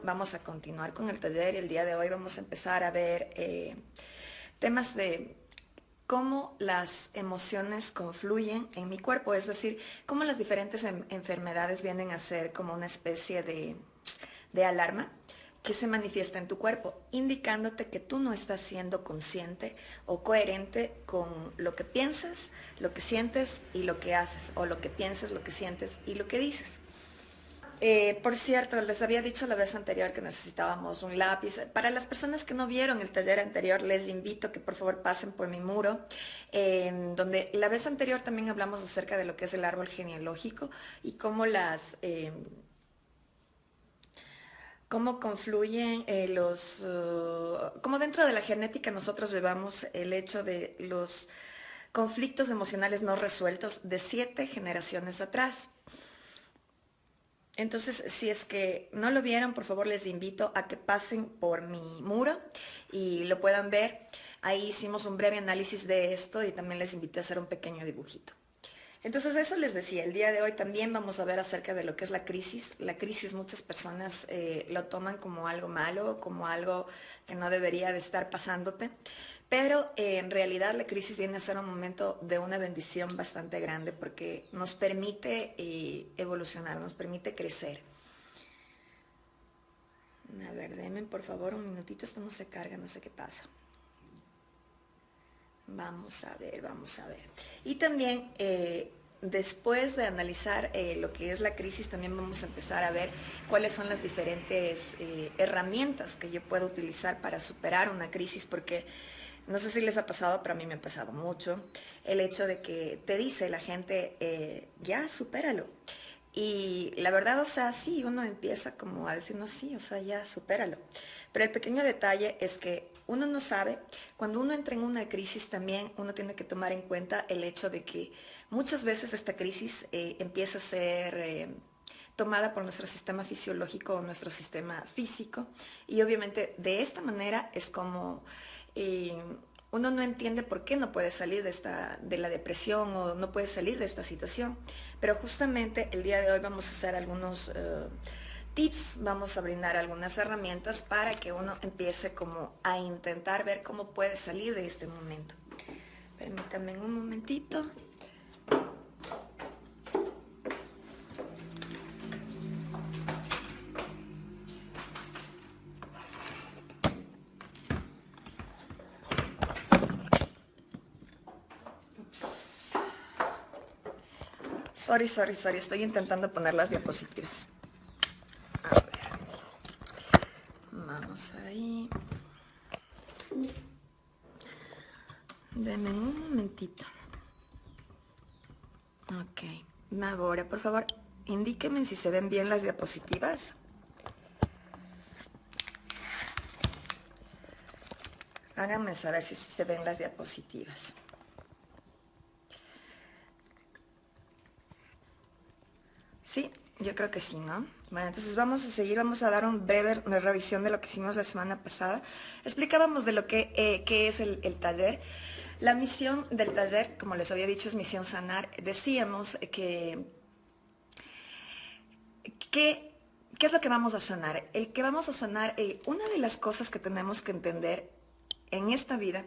vamos a continuar con el taller y el día de hoy vamos a empezar a ver temas de cómo las emociones confluyen en mi cuerpo, es decir, cómo las diferentes enfermedades vienen a ser como una especie de alarma que se manifiesta en tu cuerpo, indicándote que tú no estás siendo consciente o coherente con lo que piensas, lo que sientes y lo que haces, o lo que piensas, lo que sientes y lo que dices. Por cierto, les había dicho la vez anterior que necesitábamos un lápiz. Para las personas que no vieron el taller anterior, les invito a que por favor pasen por mi muro, donde la vez anterior también hablamos acerca de lo que es el árbol genealógico y cómo cómo confluyen cómo dentro de la genética nosotros llevamos el hecho de los conflictos emocionales no resueltos de 7 generaciones atrás. Entonces, si es que no lo vieron, por favor les invito a que pasen por mi muro y lo puedan ver. Ahí hicimos un breve análisis de esto y también les invité a hacer un pequeño dibujito. Entonces, eso les decía, el día de hoy también vamos a ver acerca de lo que es la crisis. La crisis muchas personas lo toman como algo malo, como algo que no debería de estar pasándote. Pero en realidad la crisis viene a ser un momento de una bendición bastante grande porque nos permite evolucionar, nos permite crecer. A ver, denme por favor un minutito, esto no se carga, no sé qué pasa. Vamos a ver, vamos a ver. Y también después de analizar lo que es la crisis, también vamos a empezar a ver cuáles son las diferentes herramientas que yo puedo utilizar para superar una crisis, porque no sé si les ha pasado, pero a mí me ha pasado mucho, el hecho de que te dice la gente, ya, supéralo. Y la verdad, o sea, sí, uno empieza como a decir, no, sí, o sea, ya, supéralo. Pero el pequeño detalle es que uno no sabe, cuando uno entra en una crisis también uno tiene que tomar en cuenta el hecho de que muchas veces esta crisis empieza a ser tomada por nuestro sistema fisiológico o nuestro sistema físico, y obviamente de esta manera es como uno no entiende por qué no puede salir de la depresión o no puede salir de esta situación. Pero justamente el día de hoy vamos a hacer algunos tips, vamos a brindar algunas herramientas para que uno empiece como a intentar ver cómo puede salir de este momento. Permítanme un momentito. Sorry, estoy intentando poner las diapositivas. A ver, vamos ahí. Denme un momentito. Ok, ahora por favor, indíquenme si se ven bien las diapositivas. Háganme saber si se ven las diapositivas. Sí, yo creo que sí, ¿no? Bueno, entonces vamos a seguir, vamos a dar una breve revisión de lo que hicimos la semana pasada. Explicábamos de lo qué es el taller. La misión del taller, como les había dicho, es misión sanar. Decíamos ¿qué es lo que vamos a sanar? El que vamos a sanar, una de las cosas que tenemos que entender en esta vida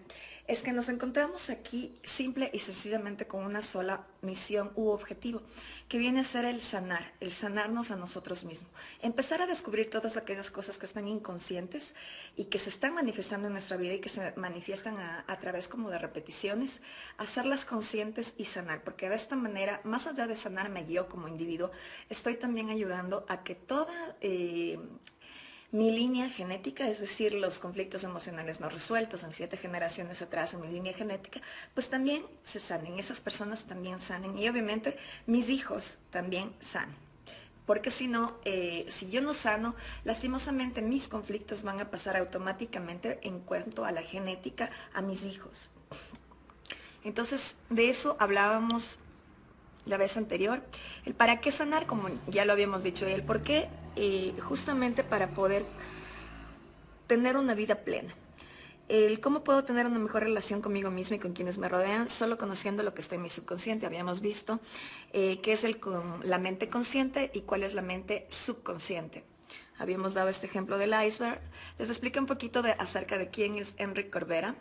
es que nos encontramos aquí simple y sencillamente con una sola misión u objetivo, que viene a ser el sanarnos a nosotros mismos, empezar a descubrir todas aquellas cosas que están inconscientes y que se están manifestando en nuestra vida y que se manifiestan a través como de repeticiones, hacerlas conscientes y sanar, porque de esta manera, más allá de sanarme yo como individuo, estoy también ayudando a que toda mi línea genética, es decir, los conflictos emocionales no resueltos en 7 generaciones atrás en mi línea genética, pues también se sanen, esas personas también sanen y obviamente mis hijos también sanen. Porque si no, si yo no sano, lastimosamente mis conflictos van a pasar automáticamente en cuanto a la genética a mis hijos. Entonces, de eso hablábamos la vez anterior, el para qué sanar, como ya lo habíamos dicho, y el por qué, justamente para poder tener una vida plena. El cómo puedo tener una mejor relación conmigo misma y con quienes me rodean, solo conociendo lo que está en mi subconsciente. Habíamos visto qué es la mente consciente y cuál es la mente subconsciente. Habíamos dado este ejemplo del iceberg. Les expliqué un poquito acerca de quién es Enric Corbera,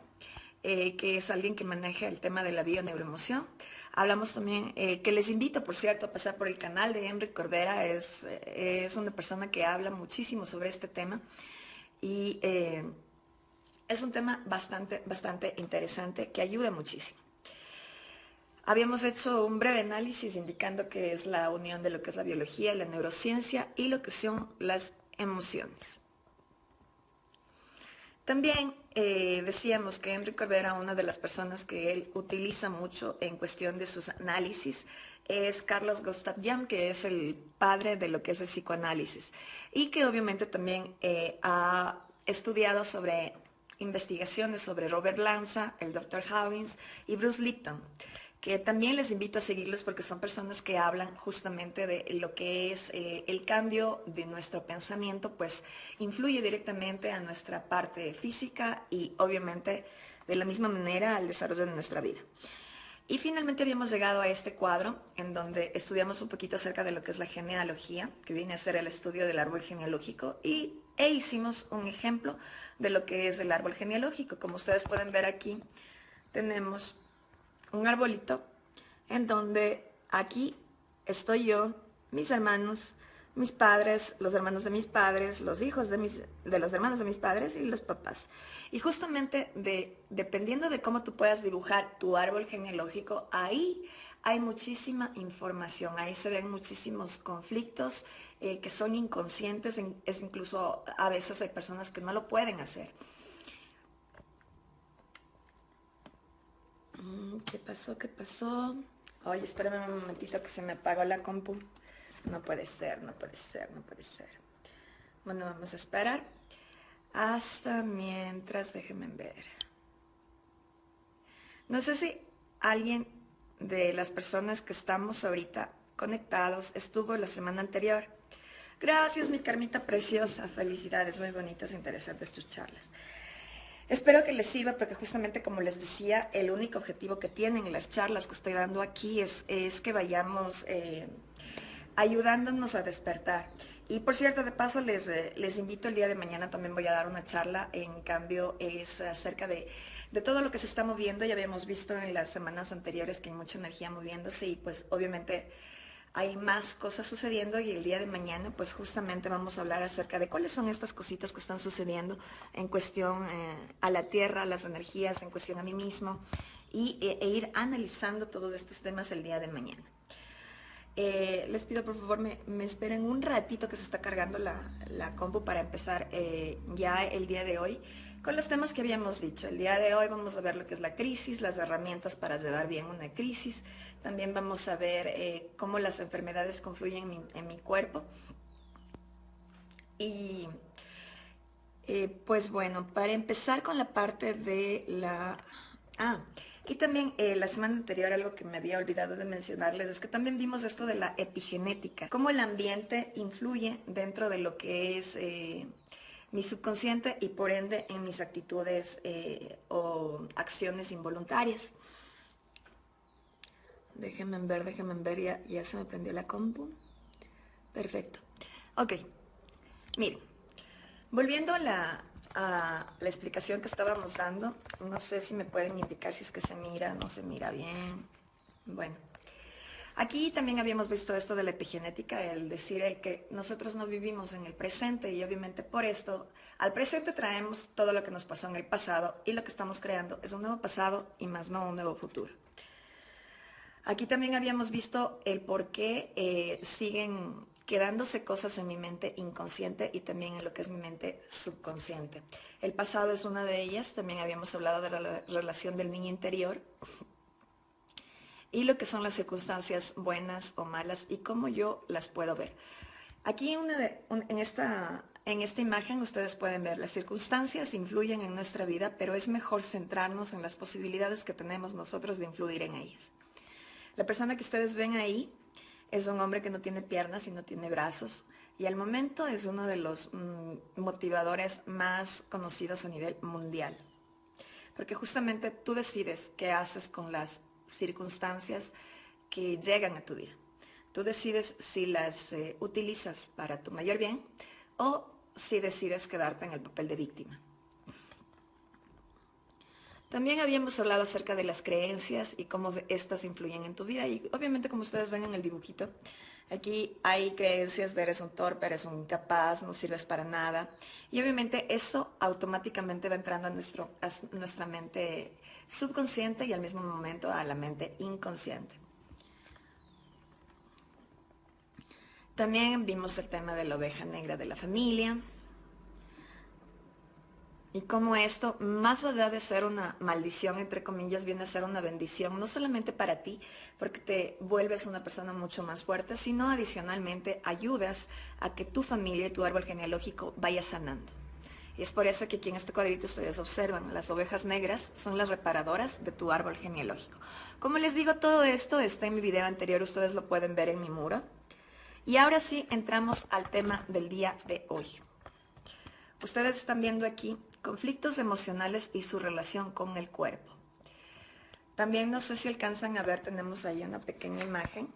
que es alguien que maneja el tema de la bioneuroemoción. Hablamos también, que les invito, por cierto, a pasar por el canal de Enric Corbera. Es una persona que habla muchísimo sobre este tema y es un tema bastante interesante que ayuda muchísimo. Habíamos hecho un breve análisis indicando que es la unión de lo que es la biología, la neurociencia y lo que son las emociones. También decíamos que Enric Corbera, una de las personas que él utiliza mucho en cuestión de sus análisis, es Carlos Gustav Jung, que es el padre de lo que es el psicoanálisis y que obviamente también ha estudiado sobre investigaciones sobre Robert Lanza, el Dr. Hawkins y Bruce Lipton, que también les invito a seguirlos porque son personas que hablan justamente de lo que es el cambio de nuestro pensamiento, pues influye directamente a nuestra parte física y obviamente de la misma manera al desarrollo de nuestra vida. Y finalmente habíamos llegado a este cuadro en donde estudiamos un poquito acerca de lo que es la genealogía, que viene a ser el estudio del árbol genealógico, e hicimos un ejemplo de lo que es el árbol genealógico. Como ustedes pueden ver aquí, tenemos un arbolito en donde aquí estoy yo, mis hermanos, mis padres, los hermanos de mis padres, los hijos de los hermanos de mis padres y los papás. Y justamente dependiendo de cómo tú puedas dibujar tu árbol genealógico, ahí hay muchísima información, ahí se ven muchísimos conflictos que son inconscientes, es incluso a veces hay personas que no lo pueden hacer. ¿Qué pasó? ¿Qué pasó? Oye, espérame un momentito que se me apagó la compu. No puede ser, no puede ser, no puede ser. Bueno, vamos a esperar hasta mientras, déjenme ver. No sé si alguien de las personas que estamos ahorita conectados estuvo la semana anterior. Gracias, mi Carmita preciosa. Felicidades, muy bonitas e interesantes tus charlas. Espero que les sirva porque justamente como les decía, el único objetivo que tienen las charlas que estoy dando aquí es que vayamos ayudándonos a despertar. Y por cierto, de paso les invito el día de mañana, también voy a dar una charla, en cambio es acerca de todo lo que se está moviendo. Ya habíamos visto en las semanas anteriores que hay mucha energía moviéndose y pues obviamente hay más cosas sucediendo y el día de mañana pues justamente vamos a hablar acerca de cuáles son estas cositas que están sucediendo en cuestión a la Tierra, a las energías, en cuestión a mí mismo e ir analizando todos estos temas el día de mañana. Les pido por favor me esperen un ratito que se está cargando la compu para empezar ya el día de hoy con los temas que habíamos dicho. El día de hoy vamos a ver lo que es la crisis, las herramientas para llevar bien una crisis. También vamos a ver cómo las enfermedades confluyen en mi cuerpo. Y pues bueno, para empezar con la parte de la... y también la semana anterior algo que me había olvidado de mencionarles es que también vimos esto de la epigenética, cómo el ambiente influye dentro de lo que es mi subconsciente y por ende en mis actitudes o acciones involuntarias. Déjenme ver, ya se me prendió la compu. Perfecto. Ok, miren, volviendo a la explicación que estábamos dando, no sé si me pueden indicar si es que se mira, no se mira bien. Bueno, aquí también habíamos visto esto de la epigenética, el decir el que nosotros no vivimos en el presente y obviamente por esto al presente traemos todo lo que nos pasó en el pasado y lo que estamos creando es un nuevo pasado y más no un nuevo futuro. Aquí también habíamos visto el por qué siguen quedándose cosas en mi mente inconsciente y también en lo que es mi mente subconsciente. El pasado es una de ellas, también habíamos hablado de la relación del niño interior y lo que son las circunstancias buenas o malas y cómo yo las puedo ver. Aquí en esta imagen ustedes pueden ver las circunstancias influyen en nuestra vida, pero es mejor centrarnos en las posibilidades que tenemos nosotros de influir en ellas. La persona que ustedes ven ahí es un hombre que no tiene piernas y no tiene brazos y al momento es uno de los motivadores más conocidos a nivel mundial. Porque justamente tú decides qué haces con las circunstancias que llegan a tu vida. Tú decides si las utilizas para tu mayor bien o si decides quedarte en el papel de víctima. También habíamos hablado acerca de las creencias y cómo estas influyen en tu vida. Y obviamente, como ustedes ven en el dibujito, aquí hay creencias de eres un torpe, eres un incapaz, no sirves para nada. Y obviamente eso automáticamente va entrando a nuestra mente subconsciente y al mismo momento a la mente inconsciente. También vimos el tema de la oveja negra de la familia. Y cómo esto, más allá de ser una maldición, entre comillas, viene a ser una bendición, no solamente para ti, porque te vuelves una persona mucho más fuerte, sino adicionalmente ayudas a que tu familia y tu árbol genealógico vaya sanando. Y es por eso que aquí en este cuadrito ustedes observan, las ovejas negras son las reparadoras de tu árbol genealógico. Como les digo, todo esto está en mi video anterior, ustedes lo pueden ver en mi muro. Y ahora sí, entramos al tema del día de hoy. Ustedes están viendo aquí conflictos emocionales y su relación con el cuerpo. También no sé si alcanzan a ver, tenemos ahí una pequeña imagen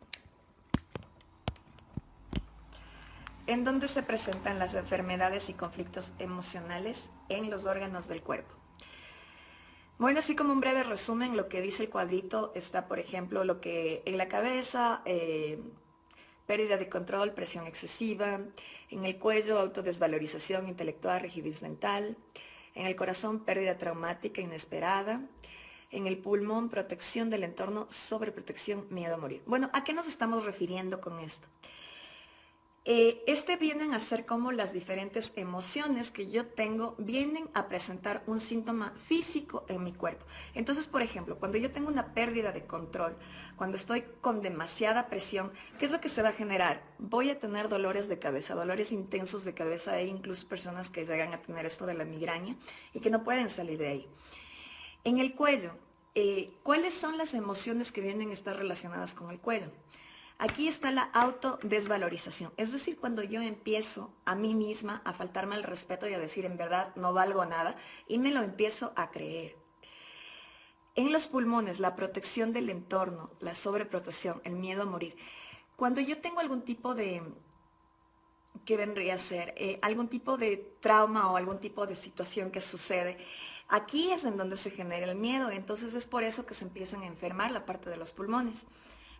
en donde se presentan las enfermedades y conflictos emocionales en los órganos del cuerpo. Bueno, así como un breve resumen, lo que dice el cuadrito está, por ejemplo, lo que en la cabeza, pérdida de control, presión excesiva, en el cuello, autodesvalorización intelectual, rigidez mental, en el corazón, pérdida traumática inesperada, en el pulmón, protección del entorno, sobreprotección, miedo a morir. Bueno, ¿a qué nos estamos refiriendo con esto? Vienen a ser como las diferentes emociones que yo tengo vienen a presentar un síntoma físico en mi cuerpo. Entonces, por ejemplo, cuando yo tengo una pérdida de control, cuando estoy con demasiada presión, ¿qué es lo que se va a generar? Voy a tener dolores de cabeza, dolores intensos de cabeza. Hay incluso personas que llegan a tener esto de la migraña y que no pueden salir de ahí. En el cuello, ¿cuáles son las emociones que vienen a estar relacionadas con el cuello? Aquí está la autodesvalorización, es decir, cuando yo empiezo a mí misma a faltarme el respeto y a decir en verdad no valgo nada y me lo empiezo a creer. En los pulmones, la protección del entorno, la sobreprotección, el miedo a morir. Cuando yo tengo algún tipo de, ¿qué vendría a ser? Algún tipo de trauma o algún tipo de situación que sucede, aquí es en donde se genera el miedo, entonces es por eso que se empiezan a enfermar la parte de los pulmones.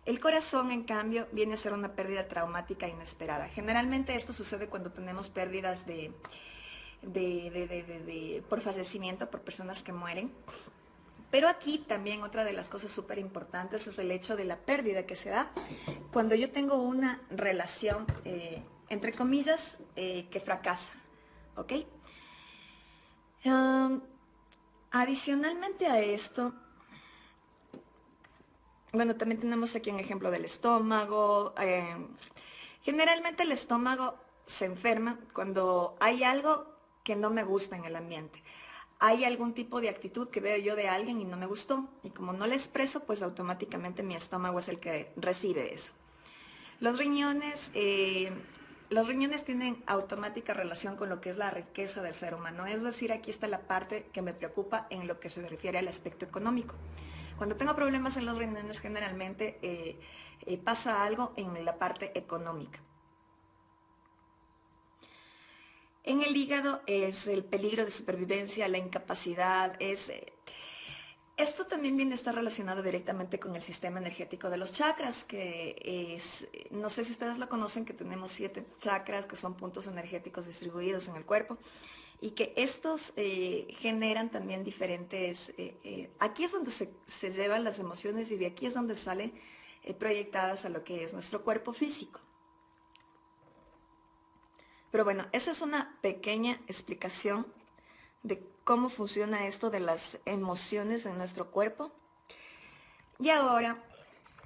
El corazón, en cambio, viene a ser una pérdida traumática inesperada. Generalmente esto sucede cuando tenemos pérdidas por fallecimiento, por personas que mueren. Pero aquí también otra de las cosas súper importantes es el hecho de la pérdida que se da cuando yo tengo una relación, entre comillas, que fracasa. ¿Ok? Adicionalmente a esto, bueno, también tenemos aquí un ejemplo del estómago. Generalmente el estómago se enferma cuando hay algo que no me gusta en el ambiente. Hay algún tipo de actitud que veo yo de alguien y no me gustó. Y como no le expreso, pues automáticamente mi estómago es el que recibe eso. Los riñones tienen automática relación con lo que es la riqueza del ser humano. Es decir, aquí está la parte que me preocupa en lo que se refiere al aspecto económico. Cuando tengo problemas en los riñones, generalmente pasa algo en la parte económica. En el hígado es el peligro de supervivencia, la incapacidad, esto también viene a estar relacionado directamente con el sistema energético de los chakras, que es, no sé si ustedes lo conocen, que tenemos 7 chakras, que son puntos energéticos distribuidos en el cuerpo, y que estos generan también diferentes, aquí es donde se llevan las emociones y de aquí es donde salen proyectadas a lo que es nuestro cuerpo físico. Pero bueno, esa es una pequeña explicación de cómo funciona esto de las emociones en nuestro cuerpo. Y ahora,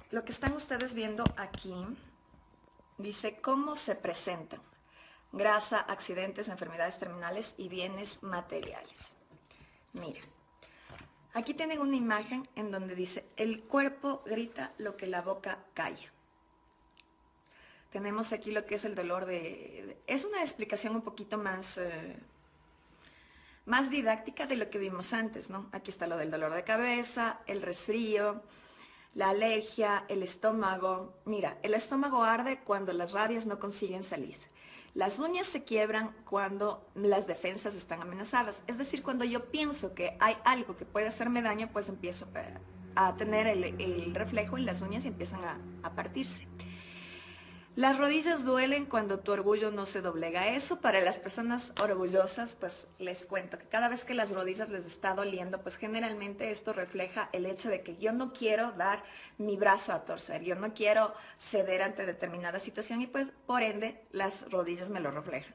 lo que están ustedes viendo aquí, dice cómo se presentan: grasa, accidentes, enfermedades terminales y bienes materiales. Mira, aquí tienen una imagen en donde dice, el cuerpo grita lo que la boca calla. Tenemos aquí lo que es el dolor es una explicación un poquito más didáctica de lo que vimos antes, ¿no? Aquí está lo del dolor de cabeza, el resfrío, la alergia, el estómago. Mira, el estómago arde cuando las rabias no consiguen salir. Las uñas se quiebran cuando las defensas están amenazadas. Es decir, cuando yo pienso que hay algo que puede hacerme daño, pues empiezo a tener el reflejo en las uñas y empiezan a partirse. Las rodillas duelen cuando tu orgullo no se doblega. Eso para las personas orgullosas, pues les cuento que cada vez que las rodillas les está doliendo, pues generalmente esto refleja el hecho de que yo no quiero dar mi brazo a torcer, yo no quiero ceder ante determinada situación y pues por ende las rodillas me lo reflejan.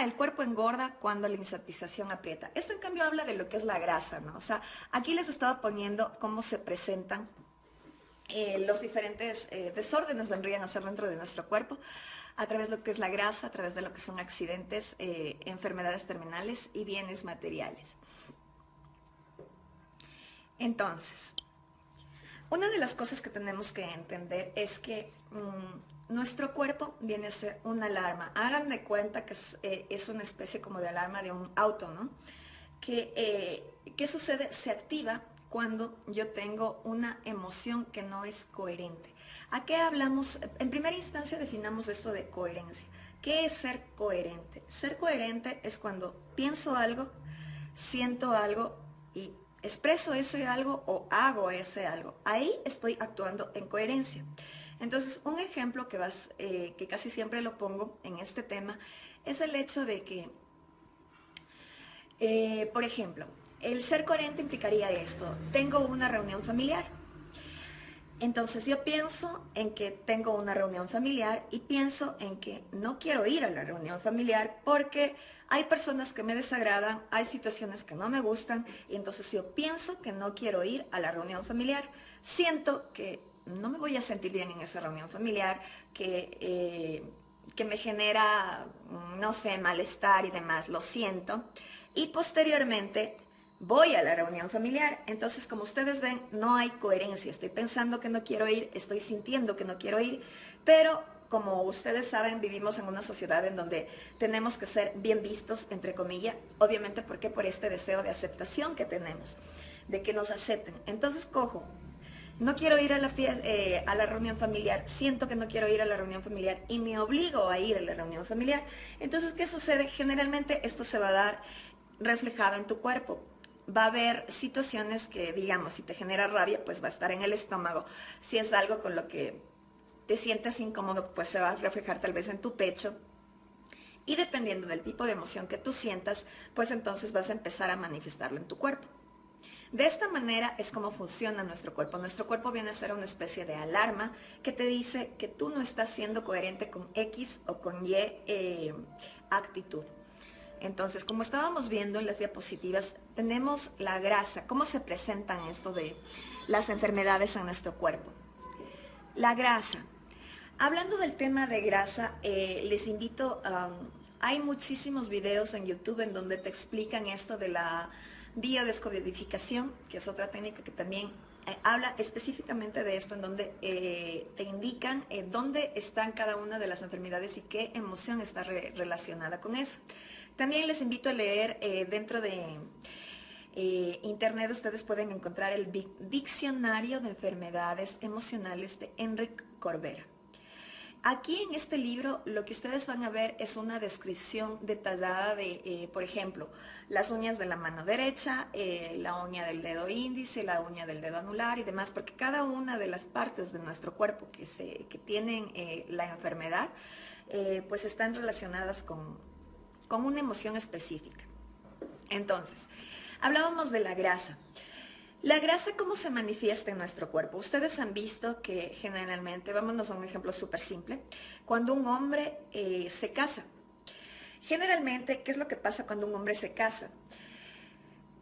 El cuerpo engorda cuando la insatisfacción aprieta. Esto en cambio habla de lo que es la grasa, ¿no? O sea, aquí les estaba poniendo cómo se presentan los diferentes desórdenes vendrían a ser dentro de nuestro cuerpo a través de lo que es la grasa, a través de lo que son accidentes, enfermedades terminales y bienes materiales. Entonces, una de las cosas que tenemos que entender es que nuestro cuerpo viene a ser una alarma. Hagan de cuenta que es una especie como de alarma de un auto, ¿no? ¿Qué sucede? Se activa cuando yo tengo una emoción que no es coherente. ¿A qué hablamos? En primera instancia definamos esto de coherencia. ¿Qué es ser coherente? Ser coherente es cuando pienso algo, siento algo y expreso ese algo o hago ese algo. Ahí estoy actuando en coherencia. Entonces, un ejemplo que casi siempre lo pongo en este tema es el hecho de que, por ejemplo, el ser coherente implicaría esto. Tengo una reunión familiar. Entonces yo pienso en que tengo una reunión familiar y pienso en que no quiero ir a la reunión familiar porque hay personas que me desagradan, hay situaciones que no me gustan y entonces yo pienso que no quiero ir a la reunión familiar. Siento que no me voy a sentir bien en esa reunión familiar, que me genera, no sé, malestar y demás, lo siento. Y posteriormente voy a la reunión familiar. Entonces, como ustedes ven, no hay coherencia. Estoy pensando que no quiero ir, estoy sintiendo que no quiero ir, pero como ustedes saben, vivimos en una sociedad en donde tenemos que ser bien vistos, entre comillas, obviamente porque por este deseo de aceptación que tenemos, de que nos acepten. Entonces cojo, no quiero ir a a la reunión familiar, siento que no quiero ir a la reunión familiar y me obligo a ir a la reunión familiar. Entonces, ¿qué sucede? Generalmente esto se va a dar reflejado en tu cuerpo. Va a haber situaciones que, digamos, si te genera rabia, pues va a estar en el estómago. Si es algo con lo que te sientes incómodo, pues se va a reflejar tal vez en tu pecho. Y dependiendo del tipo de emoción que tú sientas, pues entonces vas a empezar a manifestarlo en tu cuerpo. De esta manera es como funciona nuestro cuerpo. Nuestro cuerpo viene a ser una especie de alarma que te dice que tú no estás siendo coherente con X o con Y actitud. Entonces, como estábamos viendo en las diapositivas, tenemos la grasa. ¿Cómo se presentan esto de las enfermedades en nuestro cuerpo? La grasa. Hablando del tema de grasa, les invito hay muchísimos videos en YouTube en donde te explican esto de la biodescodificación, que es otra técnica que también habla específicamente de esto, en donde te indican dónde están cada una de las enfermedades y qué emoción está relacionada con eso. También les invito a leer dentro de internet, ustedes pueden encontrar el Diccionario de Enfermedades Emocionales de Enric Corbera. Aquí en este libro lo que ustedes van a ver es una descripción detallada de, por ejemplo, las uñas de la mano derecha, la uña del dedo índice, la uña del dedo anular y demás, porque cada una de las partes de nuestro cuerpo que tienen la enfermedad, pues están relacionadas con una emoción específica. Entonces, hablábamos de la grasa. La grasa, ¿cómo se manifiesta en nuestro cuerpo? Ustedes han visto que generalmente, vámonos a un ejemplo súper simple, cuando un hombre se casa. Generalmente, ¿qué es lo que pasa cuando un hombre se casa?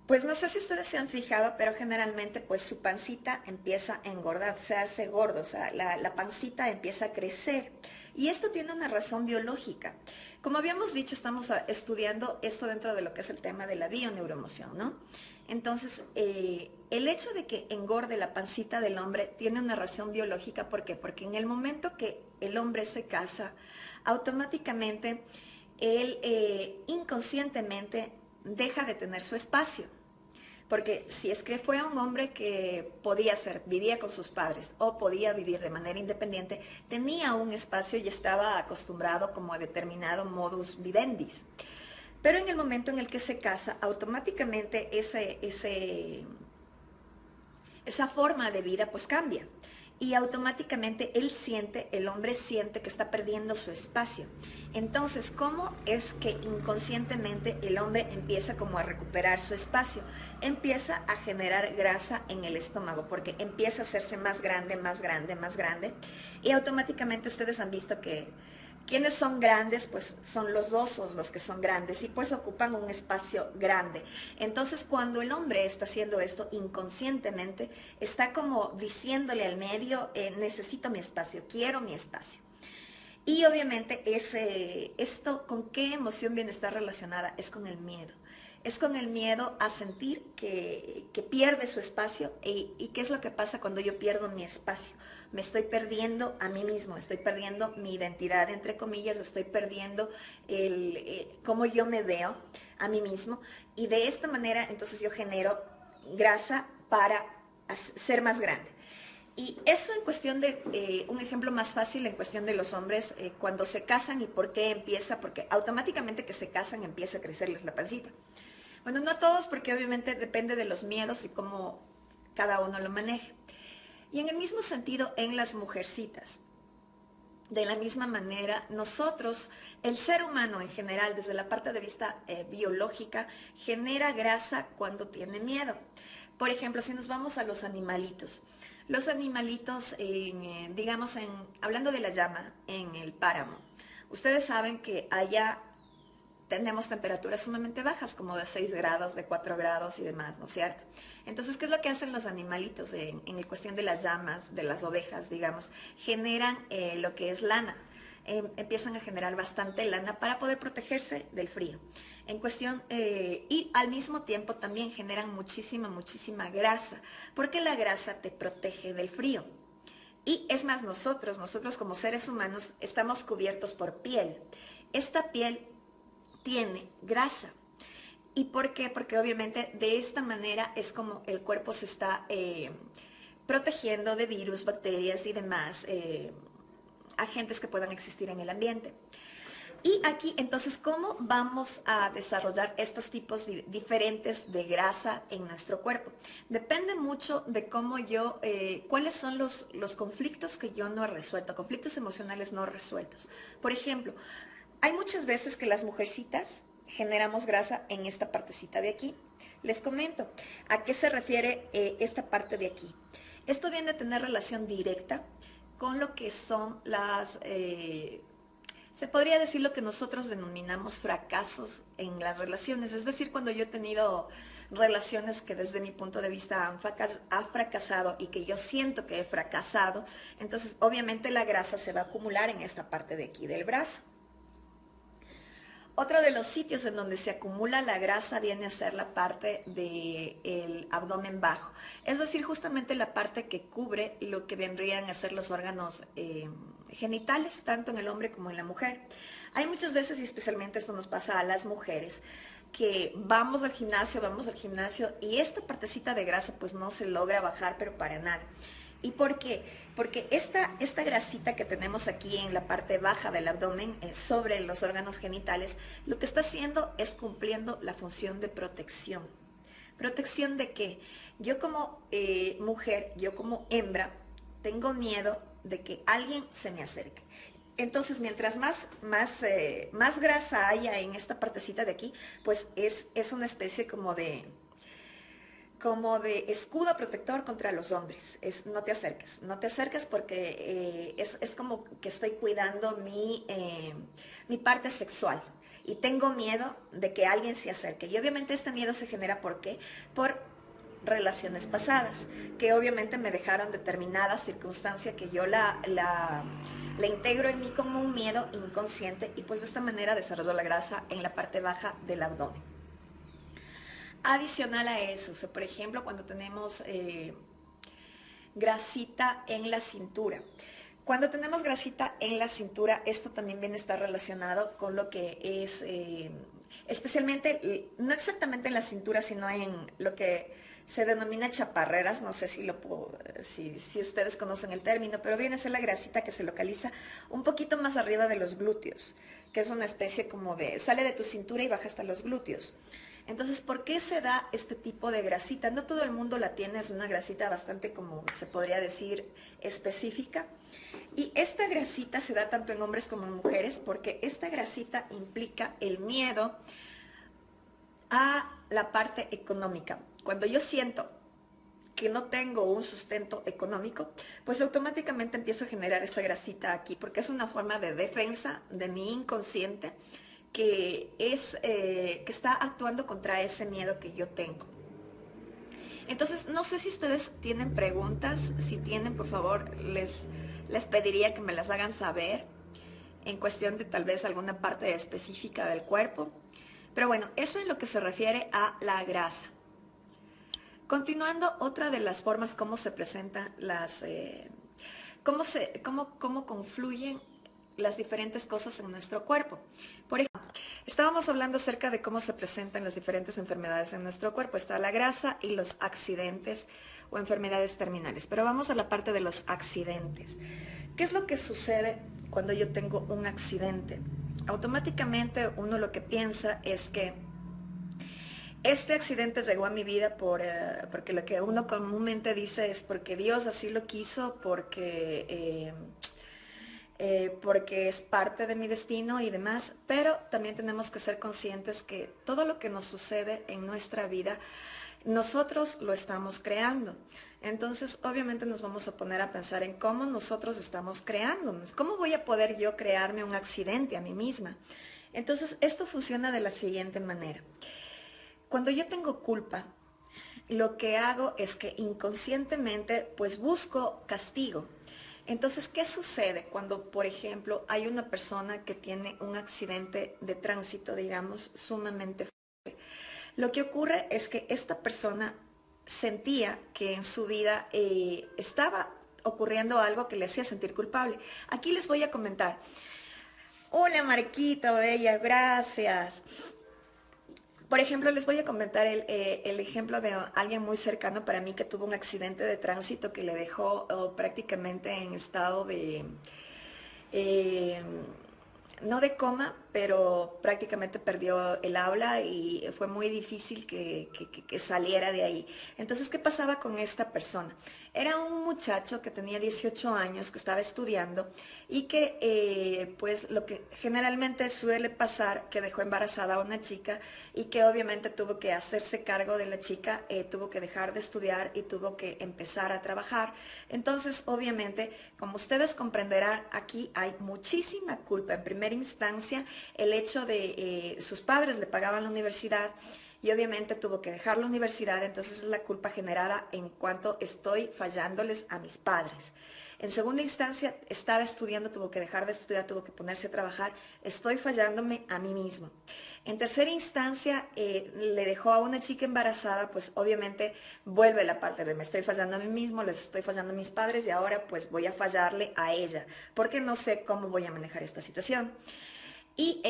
Pues no sé si ustedes se han fijado, pero generalmente pues su pancita empieza a engordar, se hace gordo, o sea, la pancita empieza a crecer. Y esto tiene una razón biológica. Como habíamos dicho, estamos estudiando esto dentro de lo que es el tema de la bioneuroemoción, ¿no? Entonces, el hecho de que engorde la pancita del hombre tiene una razón biológica. ¿Por qué? Porque en el momento que el hombre se casa, automáticamente él inconscientemente deja de tener su espacio. Porque si es que fue un hombre que podía ser, vivía con sus padres o podía vivir de manera independiente, tenía un espacio y estaba acostumbrado como a determinado modus vivendi. Pero en el momento en el que se casa, automáticamente esa forma de vida pues cambia. Y automáticamente el hombre siente que está perdiendo su espacio. Entonces, ¿cómo es que inconscientemente el hombre empieza como a recuperar su espacio? Empieza a generar grasa en el estómago, porque empieza a hacerse más grande, más grande, más grande. Y automáticamente ustedes han visto que quienes son grandes, pues son los osos los que son grandes y pues ocupan un espacio grande. Entonces, cuando el hombre está haciendo esto inconscientemente, está como diciéndole al medio, necesito mi espacio, quiero mi espacio. Y obviamente esto, ¿con qué emoción viene a estar relacionada? Es con el miedo. Es con el miedo a sentir que pierde su espacio. ¿Y qué es lo que pasa cuando yo pierdo mi espacio? Me estoy perdiendo a mí mismo, estoy perdiendo mi identidad, entre comillas, estoy perdiendo cómo yo me veo a mí mismo. Y de esta manera, entonces yo genero grasa para ser más grande. Y eso en cuestión de, un ejemplo más fácil en cuestión de los hombres, cuando se casan y por qué empieza, porque automáticamente que se casan empieza a crecerles la pancita. Bueno, no a todos porque obviamente depende de los miedos y cómo cada uno lo maneje. Y en el mismo sentido en las mujercitas. De la misma manera, nosotros, el ser humano en general, desde la parte de vista biológica, genera grasa cuando tiene miedo. Por ejemplo, si nos vamos a los animalitos, digamos, hablando de la llama en el páramo, ustedes saben que allá tenemos temperaturas sumamente bajas, como de 6 grados, de 4 grados y demás, ¿no es cierto? Entonces, ¿qué es lo que hacen los animalitos en cuestión de las llamas, de las ovejas, digamos? Generan lo que es lana. Empiezan a generar bastante lana para poder protegerse del frío. En cuestión, y al mismo tiempo también generan muchísima, muchísima grasa, porque la grasa te protege del frío. Y es más, nosotros como seres humanos estamos cubiertos por piel. Esta piel tiene grasa. ¿Y por qué? Porque obviamente de esta manera es como el cuerpo se está protegiendo de virus, bacterias y demás agentes que puedan existir en el ambiente. Y aquí, entonces, ¿cómo vamos a desarrollar estos tipos diferentes de grasa en nuestro cuerpo? Depende mucho de cómo cuáles son los conflictos que yo no he resuelto, conflictos emocionales no resueltos. Por ejemplo, hay muchas veces que las mujercitas generamos grasa en esta partecita de aquí. Les comento, ¿a qué se refiere esta parte de aquí? Esto viene a tener relación directa con lo que son se podría decir lo que nosotros denominamos fracasos en las relaciones. Es decir, cuando yo he tenido relaciones que desde mi punto de vista han fracasado y que yo siento que he fracasado, entonces obviamente la grasa se va a acumular en esta parte de aquí del brazo. Otro de los sitios en donde se acumula la grasa viene a ser la parte del abdomen bajo, es decir, justamente la parte que cubre lo que vendrían a ser los órganos genitales, tanto en el hombre como en la mujer. Hay muchas veces, y especialmente esto nos pasa a las mujeres, que vamos al gimnasio y esta partecita de grasa pues no se logra bajar, pero para nada. ¿Y por qué? Porque esta grasita que tenemos aquí en la parte baja del abdomen, sobre los órganos genitales, lo que está haciendo es cumpliendo la función de protección. ¿Protección de qué? Yo como mujer, yo como hembra, tengo miedo de que alguien se me acerque. Entonces, mientras más grasa haya en esta partecita de aquí, pues es una especie como de escudo protector contra los hombres. No te acerques, no te acerques porque es como que estoy cuidando mi parte sexual y tengo miedo de que alguien se acerque. Y obviamente este miedo se genera ¿por qué? Por relaciones pasadas, que obviamente me dejaron determinada circunstancia que yo la integro en mí como un miedo inconsciente y pues de esta manera desarrollo la grasa en la parte baja del abdomen. Adicional a eso, o sea, por ejemplo, cuando tenemos grasita en la cintura. Cuando tenemos grasita en la cintura, esto también viene a estar relacionado con lo que es especialmente, no exactamente en la cintura, sino en lo que se denomina chaparreras, no sé si ustedes conocen el término, pero viene a ser la grasita que se localiza un poquito más arriba de los glúteos, que es una especie como sale de tu cintura y baja hasta los glúteos. Entonces, ¿por qué se da este tipo de grasita? No todo el mundo la tiene, es una grasita bastante, como se podría decir, específica. Y esta grasita se da tanto en hombres como en mujeres porque esta grasita implica el miedo a la parte económica. Cuando yo siento que no tengo un sustento económico, pues automáticamente empiezo a generar esta grasita aquí, porque es una forma de defensa de mi inconsciente que está actuando contra ese miedo que yo tengo. Entonces, no sé si ustedes tienen preguntas. Si tienen, por favor, les pediría que me las hagan saber en cuestión de tal vez alguna parte específica del cuerpo. Pero bueno, eso en lo que se refiere a la grasa. Continuando, otra de las formas cómo se presentan cómo confluyen las diferentes cosas en nuestro cuerpo. Por ejemplo, estábamos hablando acerca de cómo se presentan las diferentes enfermedades en nuestro cuerpo. Está la grasa y los accidentes o enfermedades terminales. Pero vamos a la parte de los accidentes. ¿Qué es lo que sucede cuando yo tengo un accidente? Automáticamente uno lo que piensa es que este accidente llegó a mi vida porque lo que uno comúnmente dice es porque Dios así lo quiso, porque es parte de mi destino y demás, pero también tenemos que ser conscientes que todo lo que nos sucede en nuestra vida, nosotros lo estamos creando. Entonces, obviamente nos vamos a poner a pensar en cómo nosotros estamos creándonos. ¿Cómo voy a poder yo crearme un accidente a mí misma? Entonces, esto funciona de la siguiente manera. Cuando yo tengo culpa, lo que hago es que inconscientemente pues busco castigo. Entonces, ¿qué sucede cuando, por ejemplo, hay una persona que tiene un accidente de tránsito, digamos, sumamente fuerte? Lo que ocurre es que esta persona sentía que en su vida estaba ocurriendo algo que le hacía sentir culpable. Aquí les voy a comentar. Hola Marquito, bella, gracias. Por ejemplo, les voy a comentar el ejemplo de alguien muy cercano para mí que tuvo un accidente de tránsito que le dejó prácticamente en estado eh, no de coma, pero prácticamente perdió el habla y fue muy difícil que saliera de ahí. Entonces, ¿qué pasaba con esta persona? Era un muchacho que tenía 18 años, que estaba estudiando y que pues lo que generalmente suele pasar, que dejó embarazada a una chica y que obviamente tuvo que hacerse cargo de la chica, tuvo que dejar de estudiar y tuvo que empezar a trabajar. Entonces, obviamente, como ustedes comprenderán, aquí hay muchísima culpa. En primera instancia, el hecho de sus padres le pagaban la universidad y obviamente tuvo que dejar la universidad, entonces es la culpa generada en cuanto estoy fallándoles a mis padres. En segunda instancia, estaba estudiando, tuvo que dejar de estudiar, tuvo que ponerse a trabajar, estoy fallándome a mí mismo. En tercera instancia, le dejó a una chica embarazada, pues obviamente vuelve la parte de me estoy fallando a mí mismo, les estoy fallando a mis padres y ahora pues voy a fallarle a ella, porque no sé cómo voy a manejar esta situación. Y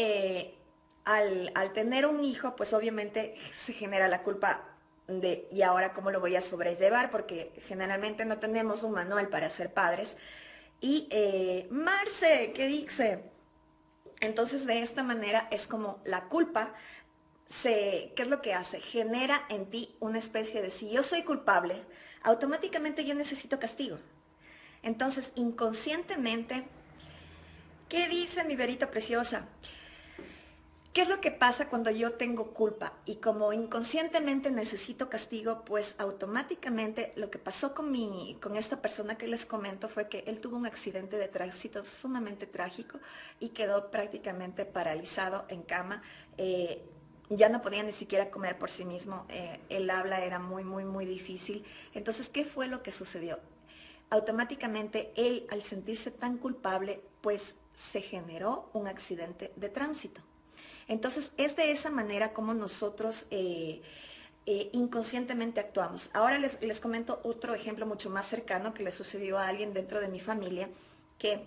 al tener un hijo, pues obviamente se genera la culpa de, ¿y ahora cómo lo voy a sobrellevar? Porque generalmente no tenemos un manual para ser padres. Y Marce, ¿qué dice? Entonces de esta manera es como la culpa ¿qué es lo que hace? Genera en ti una especie de, si yo soy culpable, automáticamente yo necesito castigo. Entonces, inconscientemente, ¿qué dice mi verita preciosa? ¿Qué es lo que pasa cuando yo tengo culpa? Y como inconscientemente necesito castigo, pues automáticamente lo que pasó con esta persona que les comento fue que él tuvo un accidente de tránsito sumamente trágico y quedó prácticamente paralizado en cama. Ya no podía ni siquiera comer por sí mismo, el habla era muy, muy, muy difícil. Entonces, ¿qué fue lo que sucedió? Automáticamente él, al sentirse tan culpable, pues se generó un accidente de tránsito. Entonces, es de esa manera como nosotros inconscientemente actuamos. Ahora les comento otro ejemplo mucho más cercano que le sucedió a alguien dentro de mi familia, que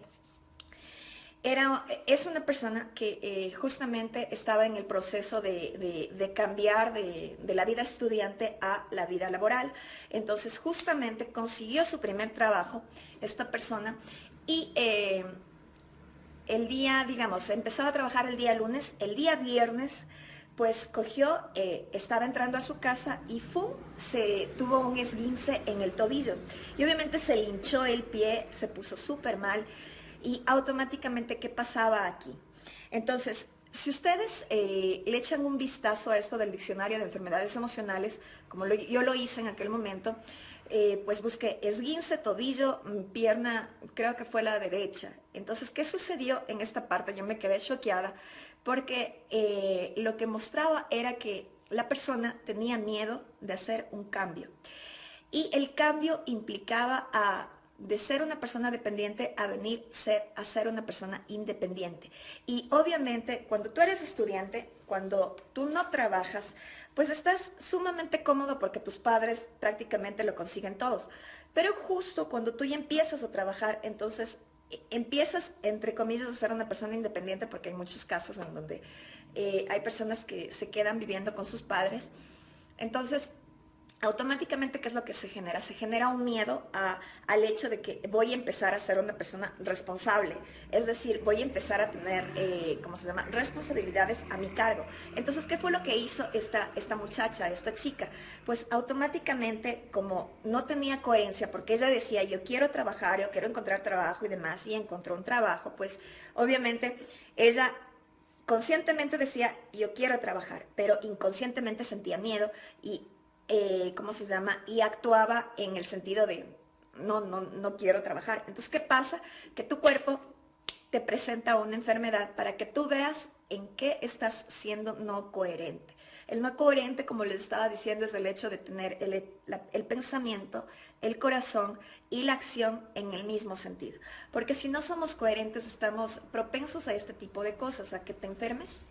Es una persona que justamente estaba en el proceso de cambiar de la vida estudiante a la vida laboral. Entonces justamente consiguió su primer trabajo, esta persona, y el día, digamos, empezaba a trabajar el día lunes, el día viernes, pues cogió, estaba entrando a su casa y ¡fum! Se tuvo un esguince en el tobillo. Y obviamente se le hinchó el pie, se puso súper mal. Y automáticamente, ¿qué pasaba aquí? Entonces, si ustedes le echan un vistazo a esto del diccionario de enfermedades emocionales, como yo lo hice en aquel momento, pues busqué esguince, tobillo, pierna, creo que fue la derecha. Entonces, ¿qué sucedió en esta parte? Yo me quedé choqueada porque lo que mostraba era que la persona tenía miedo de hacer un cambio. Y el cambio implicaba de ser una persona dependiente a a ser una persona independiente. Y obviamente cuando tú eres estudiante, cuando tú no trabajas, pues estás sumamente cómodo porque tus padres prácticamente lo consiguen todos. Pero justo cuando tú ya empiezas a trabajar, entonces empiezas, entre comillas, a ser una persona independiente, porque hay muchos casos en donde hay personas que se quedan viviendo con sus padres. Entonces, automáticamente, ¿qué es lo que se genera? Se genera un miedo al hecho de que voy a empezar a ser una persona responsable, es decir, voy a empezar a tener, ¿cómo se llama?, responsabilidades a mi cargo. Entonces, ¿qué fue lo que hizo esta muchacha, esta chica? Pues automáticamente, como no tenía coherencia, porque ella decía, yo quiero trabajar, yo quiero encontrar trabajo y demás, y encontró un trabajo, pues obviamente ella conscientemente decía, yo quiero trabajar, pero inconscientemente sentía miedo y, ¿cómo se llama? Y actuaba en el sentido de, no quiero trabajar. Entonces, ¿qué pasa? Que tu cuerpo te presenta una enfermedad para que tú veas en qué estás siendo no coherente. El no coherente, como les estaba diciendo, es el hecho de tener el pensamiento, el corazón y la acción en el mismo sentido. Porque si no somos coherentes, estamos propensos a este tipo de cosas, a que te enfermes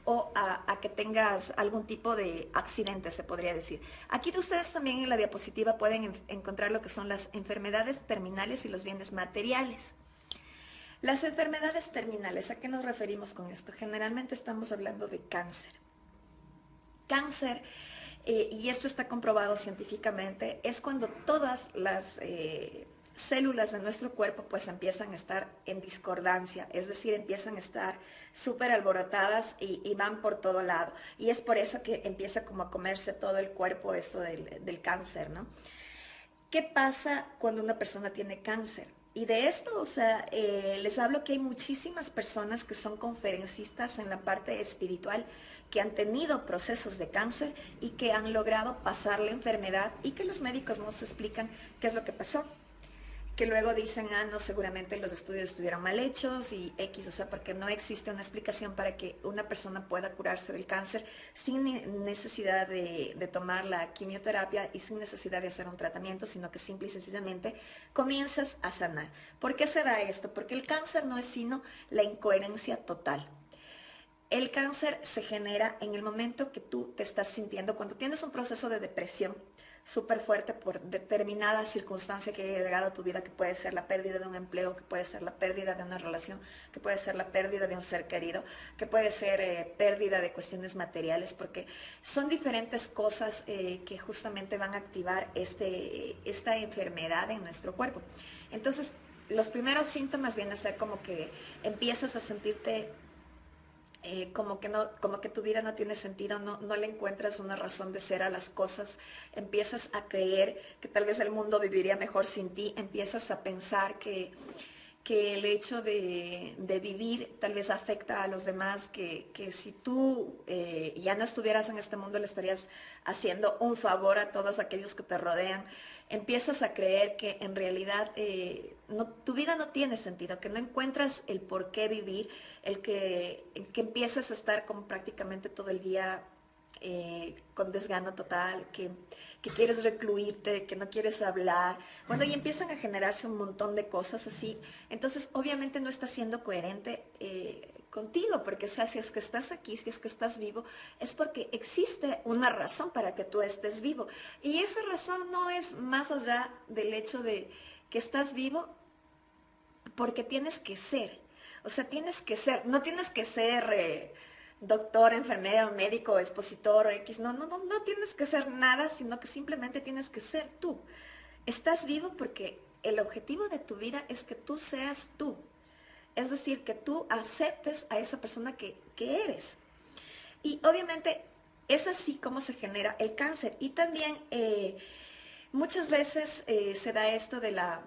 o a que tengas algún tipo de accidente, se podría decir. Aquí ustedes también en la diapositiva pueden encontrar lo que son las enfermedades terminales y los bienes materiales. Las enfermedades terminales, ¿a qué nos referimos con esto? Generalmente estamos hablando de cáncer. Cáncer, y esto está comprobado científicamente, es cuando todas las células de nuestro cuerpo pues empiezan a estar en discordancia, es decir, empiezan a estar súper alborotadas y van por todo lado. Y es por eso que empieza como a comerse todo el cuerpo esto del cáncer, ¿no? ¿Qué pasa cuando una persona tiene cáncer? Y de esto, o sea, les hablo que hay muchísimas personas que son conferencistas en la parte espiritual que han tenido procesos de cáncer y que han logrado pasar la enfermedad y que los médicos no se explican qué es lo que pasó, que luego dicen, no, seguramente los estudios estuvieron mal hechos y X, o sea, porque no existe una explicación para que una persona pueda curarse del cáncer sin necesidad de tomar la quimioterapia y sin necesidad de hacer un tratamiento, sino que simple y sencillamente comienzas a sanar. ¿Por qué se da esto? Porque el cáncer no es sino la incoherencia total. El cáncer se genera en el momento que tú te estás sintiendo, cuando tienes un proceso de depresión súper fuerte por determinada circunstancia que haya llegado a tu vida, que puede ser la pérdida de un empleo, que puede ser la pérdida de una relación, que puede ser la pérdida de un ser querido, que puede ser pérdida de cuestiones materiales, porque son diferentes cosas que justamente van a activar esta enfermedad en nuestro cuerpo. Entonces, los primeros síntomas vienen a ser como que empiezas a sentirte como que tu vida no tiene sentido, no le encuentras una razón de ser a las cosas, empiezas a creer que tal vez el mundo viviría mejor sin ti, empiezas a pensar que el hecho de vivir tal vez afecta a los demás, que si tú ya no estuvieras en este mundo le estarías haciendo un favor a todos aquellos que te rodean. Empiezas a creer que en realidad tu vida no tiene sentido, que no encuentras el por qué vivir, que empiezas a estar como prácticamente todo el día con desgano total, que quieres recluirte, que no quieres hablar. Bueno, y empiezan a generarse un montón de cosas así. Entonces, obviamente no estás siendo coherente contigo, porque o sea, si es que estás aquí, si es que estás vivo, es porque existe una razón para que tú estés vivo. Y esa razón no es más allá del hecho de que estás vivo porque tienes que ser. O sea, tienes que ser, no tienes que ser doctor, enfermera, médico, expositor o X. No tienes que ser nada, sino que simplemente tienes que ser tú. Estás vivo porque el objetivo de tu vida es que tú seas tú. Es decir, que tú aceptes a esa persona que eres. Y obviamente es así como se genera el cáncer. Y también muchas veces se da esto de la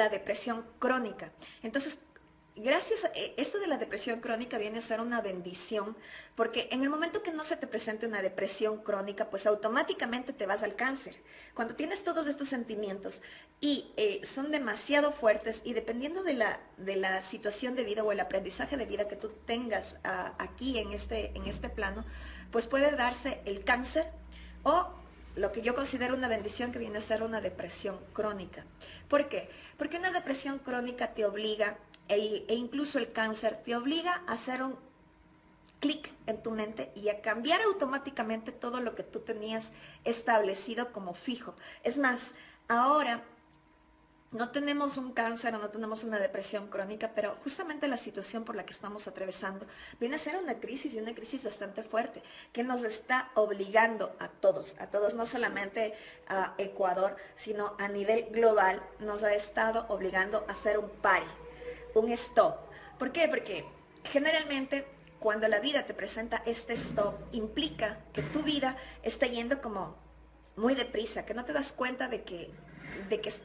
depresión crónica. Entonces, gracias a esto de la depresión crónica viene a ser una bendición, porque en el momento que no se te presente una depresión crónica, pues automáticamente te vas al cáncer. Cuando tienes todos estos sentimientos y son demasiado fuertes y dependiendo de la situación de vida o el aprendizaje de vida que tú tengas aquí en este plano, pues puede darse el cáncer o lo que yo considero una bendición que viene a ser una depresión crónica. ¿Por qué? Porque una depresión crónica te obliga, e incluso el cáncer, te obliga a hacer un clic en tu mente y a cambiar automáticamente todo lo que tú tenías establecido como fijo. Es más, ahora no tenemos un cáncer o no tenemos una depresión crónica, pero justamente la situación por la que estamos atravesando viene a ser una crisis y una crisis bastante fuerte que nos está obligando a todos, no solamente a Ecuador, sino a nivel global, nos ha estado obligando a hacer un pare, un stop. ¿Por qué? Porque generalmente cuando la vida te presenta este stop, implica que tu vida está yendo como muy deprisa, que no te das cuenta de que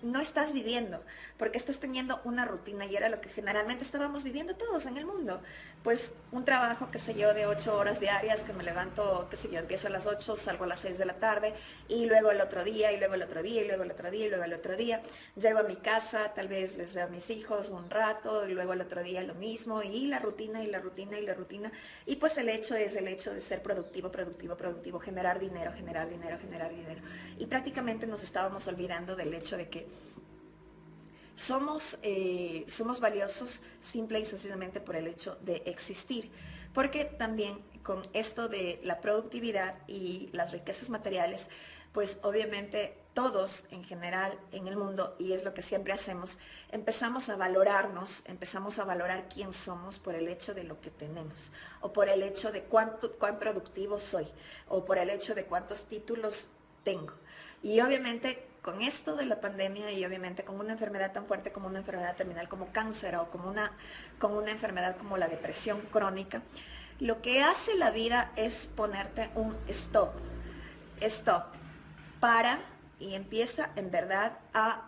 no estás viviendo, porque estás teniendo una rutina y era lo que generalmente estábamos viviendo todos en el mundo. Pues un trabajo, qué sé yo, de 8 horas diarias, que me levanto, qué sé yo, empiezo a las 8, salgo a las 6 de la tarde, y luego el otro día, y luego el otro día, y luego el otro día, y luego el otro día. Llego a mi casa, tal vez les veo a mis hijos un rato, y luego el otro día lo mismo, y la rutina, y la rutina, y la rutina. Y pues el hecho es el hecho de ser productivo, generar dinero, generar dinero, generar dinero. Y prácticamente nos estábamos olvidando del hecho de que somos valiosos simple y sencillamente por el hecho de existir. Porque también con esto de la productividad y las riquezas materiales, pues obviamente todos en general en el mundo, y es lo que siempre hacemos, empezamos a valorarnos, empezamos a valorar quién somos por el hecho de lo que tenemos, o por el hecho de cuán productivo soy, o por el hecho de cuántos títulos tengo. Y obviamente con esto de la pandemia y obviamente con una enfermedad tan fuerte como una enfermedad terminal como cáncer o como con una enfermedad como la depresión crónica, lo que hace la vida es ponerte un stop. Stop. Para y empieza en verdad a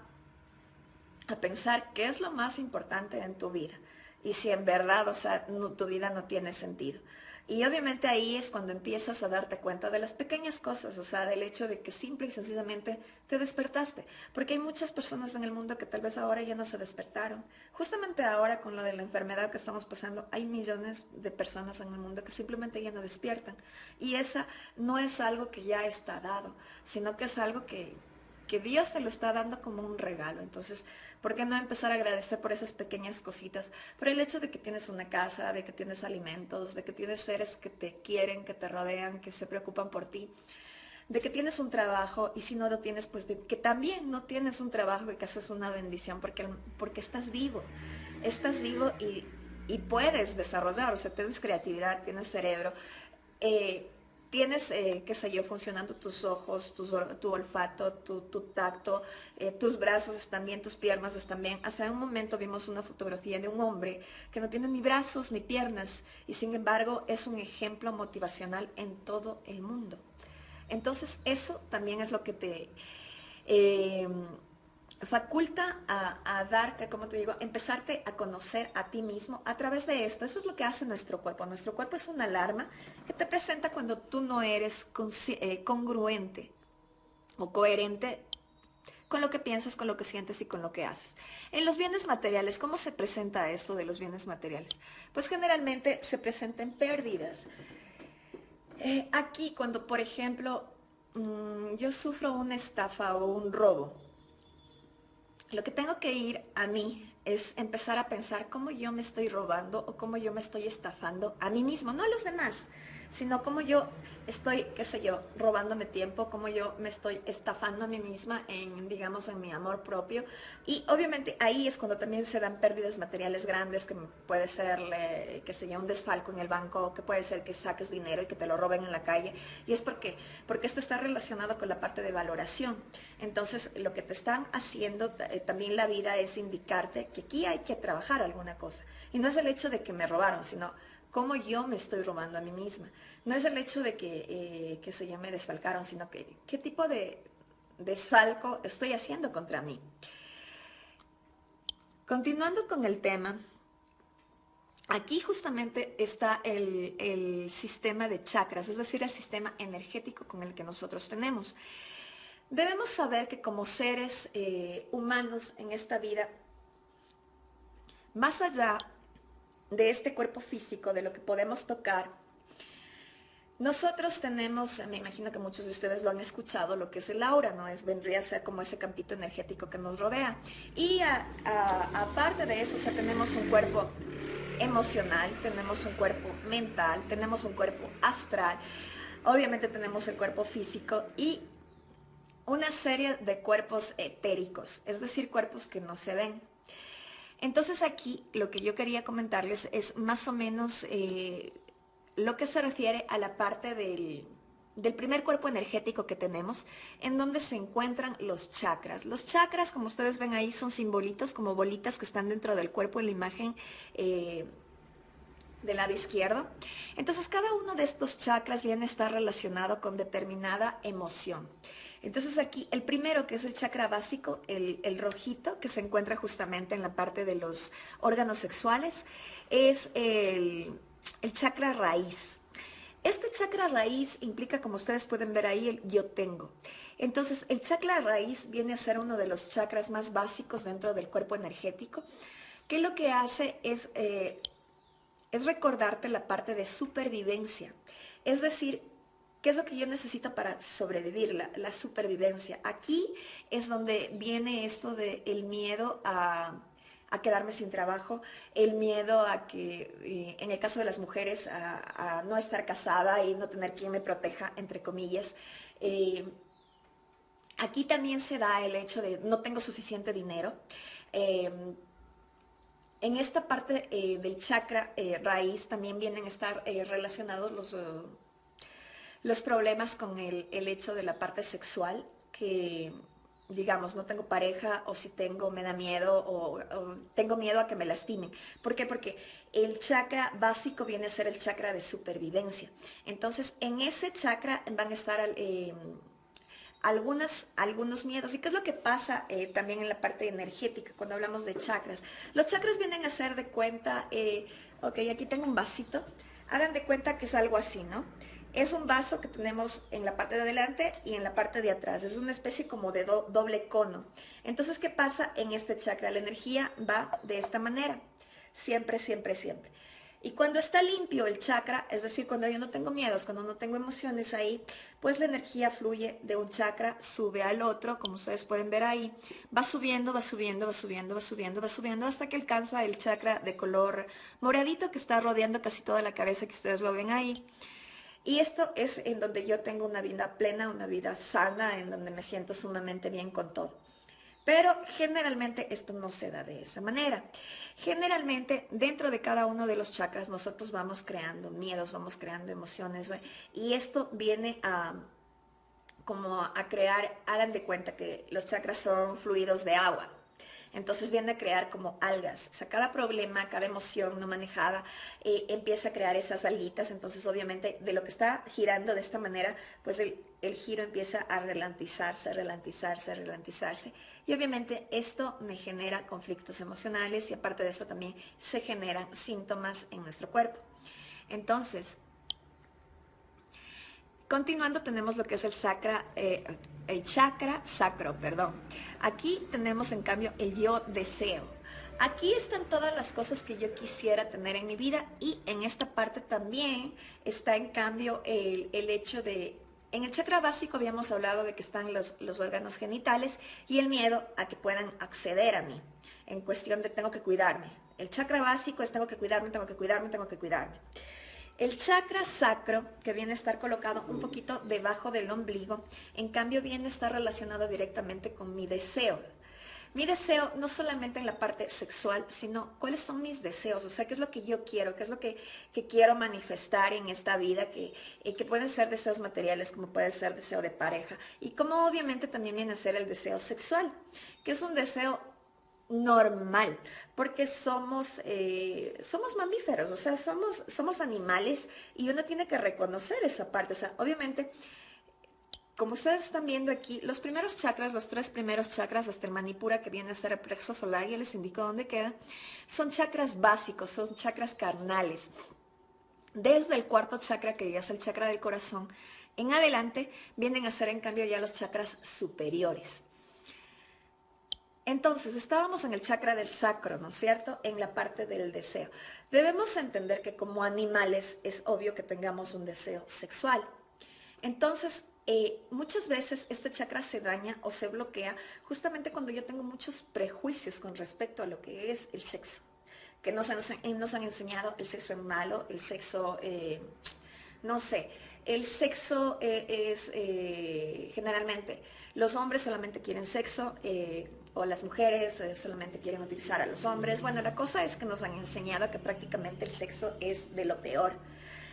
pensar qué es lo más importante en tu vida y si en verdad, o sea, tu vida no tiene sentido. Y obviamente ahí es cuando empiezas a darte cuenta de las pequeñas cosas, o sea, del hecho de que simple y sencillamente te despertaste. Porque hay muchas personas en el mundo que tal vez ahora ya no se despertaron. Justamente ahora con lo de la enfermedad que estamos pasando, hay millones de personas en el mundo que simplemente ya no despiertan. Y esa no es algo que ya está dado, sino que es algo que Dios te lo está dando como un regalo. Entonces, ¿por qué no empezar a agradecer por esas pequeñas cositas? Por el hecho de que tienes una casa, de que tienes alimentos, de que tienes seres que te quieren, que te rodean, que se preocupan por ti, de que tienes un trabajo y si no lo tienes, pues de que también no tienes un trabajo y que eso es una bendición porque estás vivo y puedes desarrollar, o sea, tienes creatividad, tienes cerebro. eh, Tienes, qué sé yo, funcionando tus ojos, tu olfato, tu tacto, tus brazos están bien, tus piernas están bien. Hace un momento vimos una fotografía de un hombre que no tiene ni brazos ni piernas y sin embargo es un ejemplo motivacional en todo el mundo. Entonces eso también es lo que te eh, faculta a dar, como te digo, empezarte a conocer a ti mismo a través de esto. Eso es lo que hace nuestro cuerpo. Nuestro cuerpo es una alarma que te presenta cuando tú no eres congruente o coherente con lo que piensas, con lo que sientes y con lo que haces. En los bienes materiales, ¿cómo se presenta esto de los bienes materiales? Pues generalmente se presenta en pérdidas. Aquí cuando, por ejemplo, yo sufro una estafa o un robo, lo que tengo que ir a mí es empezar a pensar cómo yo me estoy robando o cómo yo me estoy estafando a mí mismo, no a los demás. sino cómo yo estoy, qué sé yo, robándome tiempo, cómo yo me estoy estafando a mí misma en, digamos, en mi amor propio. Y obviamente ahí es cuando también se dan pérdidas materiales grandes, que puede ser, qué sé yo, un desfalco en el banco, que puede ser que saques dinero y que te lo roben en la calle. Y es porque esto está relacionado con la parte de valoración. Entonces, lo que te están haciendo también la vida es indicarte que aquí hay que trabajar alguna cosa. Y no es el hecho de que me robaron, sino cómo yo me estoy robando a mí misma. No es el hecho de que se me desfalcaron, sino que qué tipo de desfalco estoy haciendo contra mí. Continuando con el tema, aquí justamente está el sistema de chakras, es decir, el sistema energético con el que nosotros tenemos. Debemos saber que como seres humanos en esta vida, más allá de este cuerpo físico, de lo que podemos tocar, nosotros tenemos, me imagino que muchos de ustedes lo han escuchado, lo que es el aura, ¿no? Vendría a ser como ese campito energético que nos rodea. Y aparte de eso, o sea, tenemos un cuerpo emocional, tenemos un cuerpo mental, tenemos un cuerpo astral, obviamente tenemos el cuerpo físico y una serie de cuerpos etéricos, es decir, cuerpos que no se ven. Entonces aquí lo que yo quería comentarles es más o menos lo que se refiere a la parte del primer cuerpo energético que tenemos, en donde se encuentran los chakras. Los chakras, como ustedes ven ahí, son simbolitos, como bolitas que están dentro del cuerpo en la imagen del lado izquierdo. Entonces, cada uno de estos chakras viene a estar relacionado con determinada emoción. Entonces aquí el primero, que es el chakra básico, el rojito, que se encuentra justamente en la parte de los órganos sexuales, es el chakra raíz. Este chakra raíz implica, como ustedes pueden ver ahí, el yo tengo. Entonces, el chakra raíz viene a ser uno de los chakras más básicos dentro del cuerpo energético, que lo que hace es recordarte la parte de supervivencia. Es decir, ¿qué es lo que yo necesito para sobrevivir? La supervivencia. Aquí es donde viene esto del miedo a quedarme sin trabajo, el miedo a que, en el caso de las mujeres, a no estar casada y no tener quien me proteja, entre comillas. Aquí también se da el hecho de no tengo suficiente dinero. Eh, en esta parte del chakra raíz también vienen a estar relacionados los problemas con el hecho de la parte sexual, que digamos, no tengo pareja, o si tengo me da miedo, o tengo miedo a que me lastimen. ¿Por qué? Porque el chakra básico viene a ser el chakra de supervivencia. Entonces, en ese chakra van a estar algunos miedos. ¿Y qué es lo que pasa también en la parte energética cuando hablamos de chakras? Los chakras vienen a ser de cuenta, ok, aquí tengo un vasito, hagan de cuenta que es algo así, ¿no? Es un vaso que tenemos en la parte de adelante y en la parte de atrás. Es una especie como de doble cono. Entonces, ¿qué pasa en este chakra? La energía va de esta manera. Siempre, siempre, siempre. Y cuando está limpio el chakra, es decir, cuando yo no tengo miedos, cuando no tengo emociones ahí, pues la energía fluye de un chakra, sube al otro, como ustedes pueden ver ahí, va subiendo, va subiendo, va subiendo, va subiendo, va subiendo, hasta que alcanza el chakra de color moradito que está rodeando casi toda la cabeza, que ustedes lo ven ahí. Y esto es en donde yo tengo una vida plena, una vida sana, en donde me siento sumamente bien con todo. Pero generalmente esto no se da de esa manera. Generalmente dentro de cada uno de los chakras nosotros vamos creando miedos, vamos creando emociones, ¿ve? Y esto viene como a crear, hagan de cuenta que los chakras son fluidos de agua. Entonces viene a crear como algas. O sea, cada problema, cada emoción no manejada empieza a crear esas alguitas. Entonces, obviamente, de lo que está girando de esta manera, pues el giro empieza a ralentizarse, ralentizarse, ralentizarse. Y obviamente esto me genera conflictos emocionales y aparte de eso también se generan síntomas en nuestro cuerpo. Entonces, continuando tenemos lo que es el chakra sacro, perdón. Aquí tenemos en cambio el yo deseo. Aquí están todas las cosas que yo quisiera tener en mi vida y en esta parte también está en cambio el hecho de, en el chakra básico habíamos hablado de que están los órganos genitales y el miedo a que puedan acceder a mí, en cuestión de tengo que cuidarme. El chakra básico es tengo que cuidarme, tengo que cuidarme, tengo que cuidarme. El chakra sacro, que viene a estar colocado un poquito debajo del ombligo, en cambio viene a estar relacionado directamente con mi deseo. Mi deseo no solamente en la parte sexual, sino cuáles son mis deseos, o sea, qué es lo que yo quiero, qué es lo que quiero manifestar en esta vida, que pueden ser deseos materiales, como puede ser deseo de pareja, y como obviamente también viene a ser el deseo sexual, que es un deseo normal, porque somos mamíferos, o sea, somos animales y uno tiene que reconocer esa parte, o sea, obviamente como ustedes están viendo aquí, los primeros chakras, los tres primeros chakras, hasta el Manipura, que viene a ser el plexo solar, ya les indico dónde queda, son chakras básicos, son chakras carnales. Desde el cuarto chakra, que ya es el chakra del corazón, en adelante vienen a ser en cambio ya los chakras superiores. Entonces, estábamos en el chakra del sacro, ¿no es cierto? En la parte del deseo. Debemos entender que como animales es obvio que tengamos un deseo sexual. Entonces, muchas veces este chakra se daña o se bloquea justamente cuando yo tengo muchos prejuicios con respecto a lo que es el sexo, que nos han enseñado el sexo es malo, el sexo, no sé, el sexo es generalmente, los hombres solamente quieren sexo, o las mujeres solamente quieren utilizar a los hombres. Bueno, la cosa es que nos han enseñado que prácticamente el sexo es de lo peor.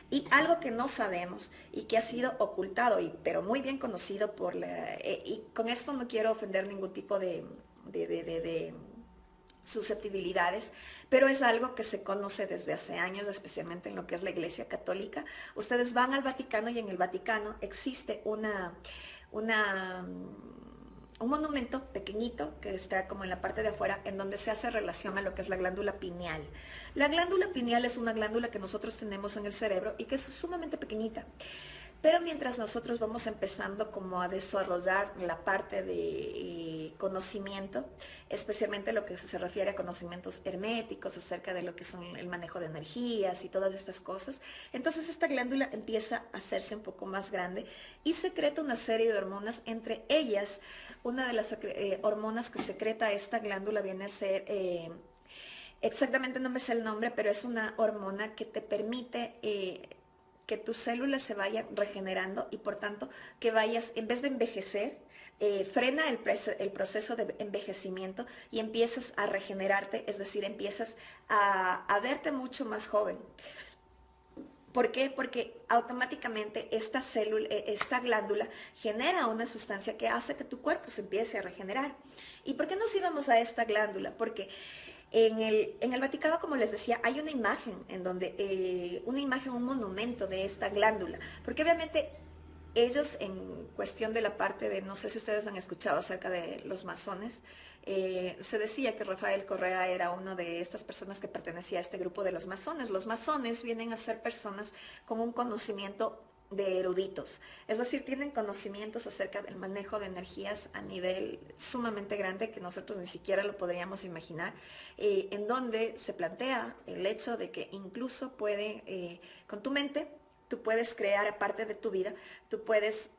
Y algo que no sabemos y que ha sido ocultado, pero muy bien conocido por y con esto no quiero ofender ningún tipo de susceptibilidades, pero es algo que se conoce desde hace años, especialmente en lo que es la Iglesia Católica. Ustedes van al Vaticano y en el Vaticano existe una un monumento pequeñito que está como en la parte de afuera, en donde se hace relación a lo que es la glándula pineal. La glándula pineal es una glándula que nosotros tenemos en el cerebro y que es sumamente pequeñita. Pero mientras nosotros vamos empezando como a desarrollar la parte de conocimiento, especialmente lo que se refiere a conocimientos herméticos acerca de lo que son el manejo de energías y todas estas cosas, entonces esta glándula empieza a hacerse un poco más grande y secreta una serie de hormonas, entre ellas una de las hormonas que secreta esta glándula viene a ser... exactamente no me sé el nombre, pero es una hormona que te permite que tus células se vayan regenerando y por tanto que vayas, en vez de envejecer, frena el proceso de envejecimiento y empiezas a regenerarte, es decir, empiezas a verte mucho más joven. ¿Por qué? Porque automáticamente esta célula, esta glándula genera una sustancia que hace que tu cuerpo se empiece a regenerar. ¿Y por qué nos íbamos a esta glándula? Porque en el Vaticano, como les decía, hay una imagen en donde, una imagen, un monumento de esta glándula, porque obviamente ellos en cuestión de la parte de, no sé si ustedes han escuchado acerca de los masones, se decía que Rafael Correa era uno de estas personas que pertenecía a este grupo de los masones. Los masones vienen a ser personas con un conocimiento de eruditos, es decir, tienen conocimientos acerca del manejo de energías a nivel sumamente grande que nosotros ni siquiera lo podríamos imaginar, en donde se plantea el hecho de que incluso con tu mente, tú puedes crear aparte de tu vida, tú puedes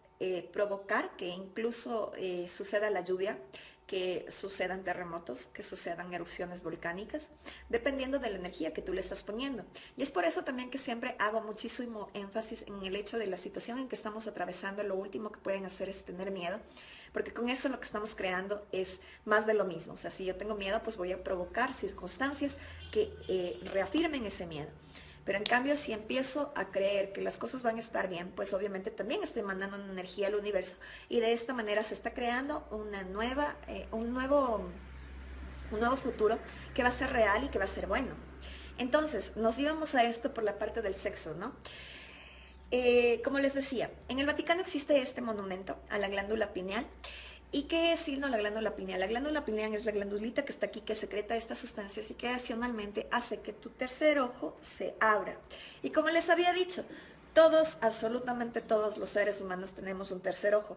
provocar que incluso suceda la lluvia, que sucedan terremotos, que sucedan erupciones volcánicas, dependiendo de la energía que tú le estás poniendo. Y es por eso también que siempre hago muchísimo énfasis en el hecho de la situación en que estamos atravesando. Lo último que pueden hacer es tener miedo, porque con eso lo que estamos creando es más de lo mismo. O sea, si yo tengo miedo, pues voy a provocar circunstancias que reafirmen ese miedo. Pero en cambio, si empiezo a creer que las cosas van a estar bien, pues obviamente también estoy mandando una energía al universo y de esta manera se está creando un nuevo futuro que va a ser real y que va a ser bueno. Entonces, nos íbamos a esto por la parte del sexo, ¿no? Como les decía, en el Vaticano existe este monumento a la glándula pineal. ¿Y qué es signo la glándula pineal? La glándula pineal es la glandulita que está aquí, que secreta estas sustancias y que adicionalmente hace que tu tercer ojo se abra. Y como les había dicho, todos, absolutamente todos los seres humanos tenemos un tercer ojo.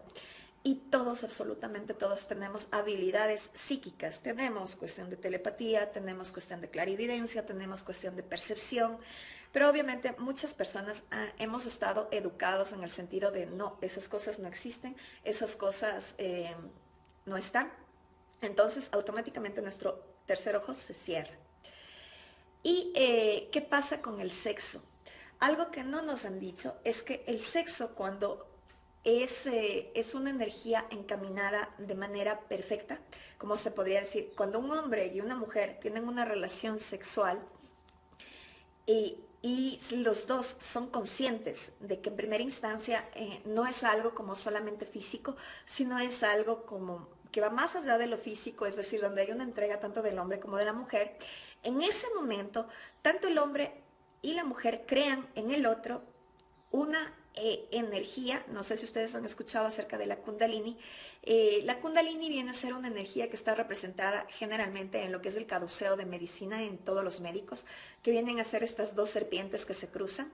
Y todos, absolutamente todos, tenemos habilidades psíquicas. Tenemos cuestión de telepatía, tenemos cuestión de clarividencia, tenemos cuestión de percepción. Pero obviamente muchas personas hemos estado educados en el sentido de no, esas cosas no existen, esas cosas no están. Entonces automáticamente nuestro tercer ojo se cierra. ¿Y qué pasa con el sexo? algo que no nos han dicho es que el sexo cuando es una energía encaminada de manera perfecta, como se podría decir, cuando un hombre y una mujer tienen una relación sexual, y los dos son conscientes de que en primera instancia no es algo como solamente físico, sino es algo como que va más allá de lo físico, es decir, donde hay una entrega tanto del hombre como de la mujer. En ese momento, tanto el hombre y la mujer crean en el otro una energía. No sé si ustedes han escuchado acerca de la Kundalini. La Kundalini viene a ser una energía que está representada generalmente en lo que es el caduceo de medicina en todos los médicos, que vienen a ser estas dos serpientes que se cruzan,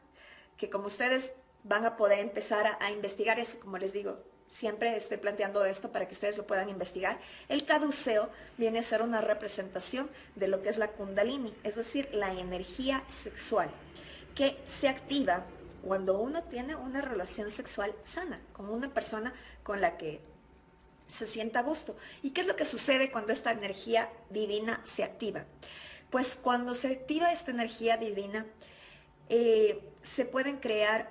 que como ustedes van a poder empezar a investigar eso, como les digo, siempre estoy planteando esto para que ustedes lo puedan investigar. El caduceo viene a ser una representación de lo que es la Kundalini, es decir, la energía sexual que se activa cuando uno tiene una relación sexual sana con una persona con la que se sienta a gusto. ¿Y qué es lo que sucede cuando esta energía divina se activa? Pues cuando se activa esta energía divina, se pueden crear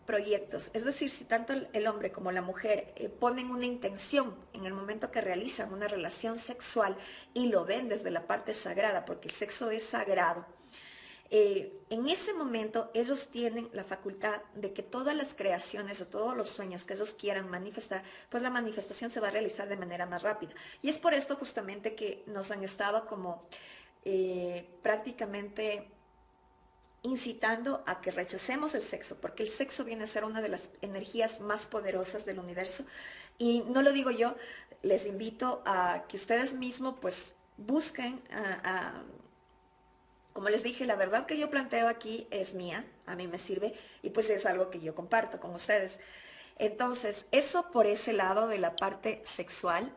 proyectos. Es decir, si tanto el hombre como la mujer ponen una intención en el momento que realizan una relación sexual y lo ven desde la parte sagrada, porque el sexo es sagrado, en ese momento ellos tienen la facultad de que todas las creaciones o todos los sueños que ellos quieran manifestar, pues la manifestación se va a realizar de manera más rápida. Y es por esto justamente que nos han estado como prácticamente incitando a que rechacemos el sexo, porque el sexo viene a ser una de las energías más poderosas del universo. Y no lo digo yo, les invito a que ustedes mismos pues busquen como les dije, la verdad que yo planteo aquí es mía, a mí me sirve y pues es algo que yo comparto con ustedes. Entonces, eso por ese lado de la parte sexual.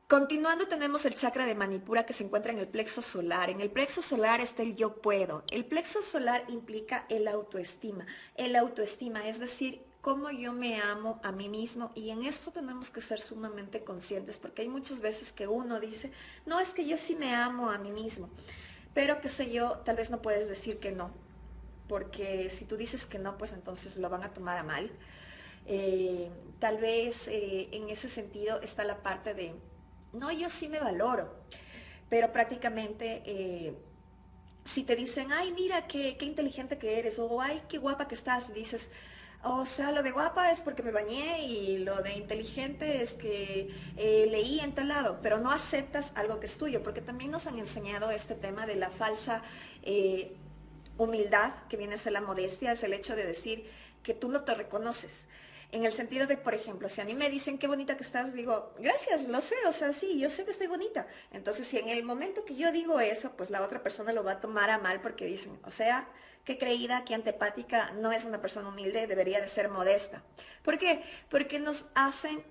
Continuando tenemos el chakra de Manipura que se encuentra en el plexo solar. En el plexo solar está el yo puedo. El plexo solar implica el autoestima. El autoestima, es decir, cómo yo me amo a mí mismo, y en esto tenemos que ser sumamente conscientes porque hay muchas veces que uno dice, no, es que yo sí me amo a mí mismo. Pero qué sé yo, tal vez no puedes decir que no, porque si tú dices que no, pues entonces lo van a tomar a mal. Tal vez en ese sentido está la parte de, no, yo sí me valoro, pero prácticamente si te dicen, ay, mira, qué inteligente que eres, o ay, qué guapa que estás, dices, o sea, lo de guapa es porque me bañé y lo de inteligente es que leí en tal lado, pero no aceptas algo que es tuyo, porque también nos han enseñado este tema de la falsa eh, humildad, que viene a ser la modestia, es el hecho de decir que tú no te reconoces. En el sentido de, por ejemplo, si a mí me dicen qué bonita que estás, digo, gracias, lo sé, o sea, sí, yo sé que estoy bonita. Entonces, si en el momento que yo digo eso, pues la otra persona lo va a tomar a mal porque dicen, o sea, qué creída, qué antipática, no es una persona humilde, debería de ser modesta. ¿Por qué? Porque nos hacen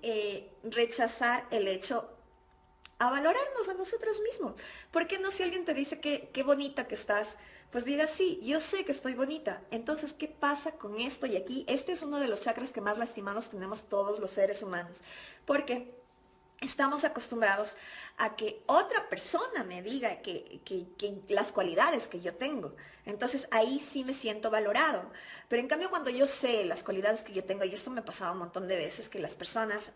rechazar el hecho a valorarnos a nosotros mismos. ¿Por qué no, si alguien te dice que qué bonita que estás, pues diga, sí, yo sé que estoy bonita? Entonces, ¿qué pasa con esto? Y aquí, este es uno de los chakras que más lastimados tenemos todos los seres humanos. Porque estamos acostumbrados a que otra persona me diga que las cualidades que yo tengo. Entonces ahí sí me siento valorado. Pero en cambio cuando yo sé las cualidades que yo tengo, y esto me ha pasado un montón de veces, que las personas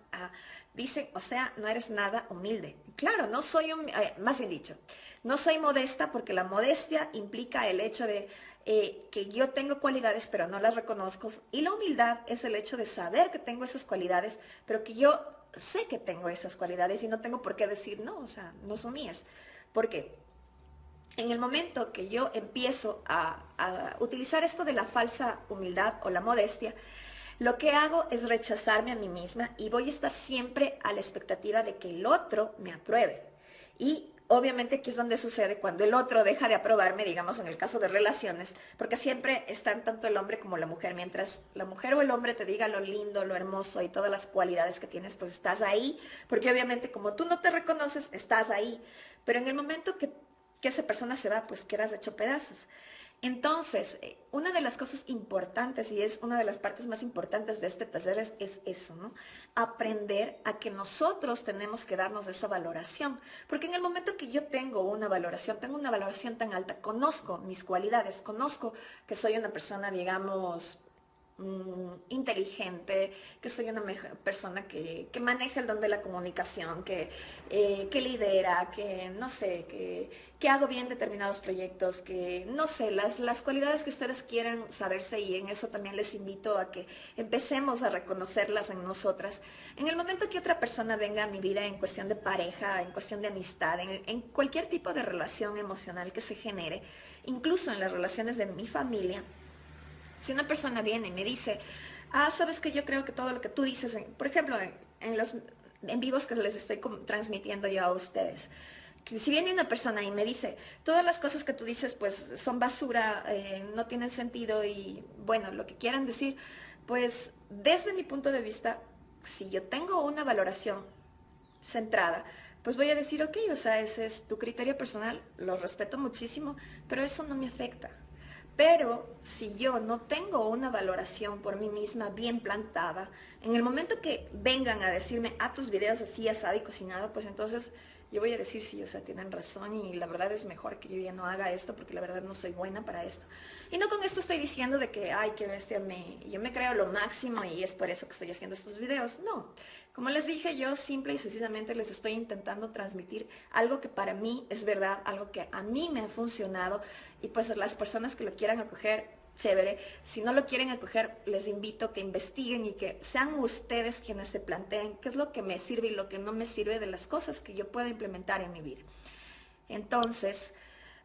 dicen, o sea, no eres nada humilde. Claro, no soy, más bien dicho, no soy modesta, porque la modestia implica el hecho de que yo tengo cualidades pero no las reconozco, y la humildad es el hecho de saber que tengo esas cualidades, pero que yo sé que tengo esas cualidades y no tengo por qué decir no, o sea, no son mías. Porque en el momento que yo empiezo a utilizar esto de la falsa humildad o la modestia, lo que hago es rechazarme a mí misma y voy a estar siempre a la expectativa de que el otro me apruebe. Y obviamente aquí es donde sucede cuando el otro deja de aprobarme, digamos en el caso de relaciones, porque siempre están tanto el hombre como la mujer. Mientras la mujer o el hombre te diga lo lindo, lo hermoso y todas las cualidades que tienes, pues estás ahí, porque obviamente como tú no te reconoces, estás ahí. Pero en el momento que esa persona se va, pues quedas hecho pedazos. Entonces, una de las cosas importantes y es una de las partes más importantes de este taller es eso, ¿no? Aprender a que nosotros tenemos que darnos esa valoración. Porque en el momento que yo tengo una valoración tan alta, conozco mis cualidades, conozco que soy una persona, digamos, inteligente, que soy una persona que maneja el don de la comunicación, que lidera, que no sé, que hago bien determinados proyectos, que no sé, las cualidades que ustedes quieran saberse y en eso también les invito a que empecemos a reconocerlas en nosotras. En el momento que otra persona venga a mi vida en cuestión de pareja, en cuestión de amistad, en cualquier tipo de relación emocional que se genere, incluso en las relaciones de mi familia, si una persona viene y me dice, sabes que yo creo que todo lo que tú dices, por ejemplo, en los en vivos que les estoy transmitiendo yo a ustedes, que si viene una persona y me dice, todas las cosas que tú dices pues son basura, no tienen sentido y bueno, lo que quieran decir, pues desde mi punto de vista, si yo tengo una valoración centrada, pues voy a decir, ok, o sea, ese es tu criterio personal, lo respeto muchísimo, pero eso no me afecta. Pero si yo no tengo una valoración por mí misma bien plantada, en el momento que vengan a decirme, tus videos así, asado y cocinado, pues entonces yo voy a decir, sí, o sea, tienen razón y la verdad es mejor que yo ya no haga esto porque la verdad no soy buena para esto. Y no con esto estoy diciendo de que, ay, qué bestia, yo me creo lo máximo y es por eso que estoy haciendo estos videos. No, como les dije, yo simple y sencillamente les estoy intentando transmitir algo que para mí es verdad, algo que a mí me ha funcionado y pues las personas que lo quieran acoger, chévere. Si no lo quieren acoger, les invito a que investiguen y que sean ustedes quienes se planteen qué es lo que me sirve y lo que no me sirve de las cosas que yo pueda implementar en mi vida. Entonces,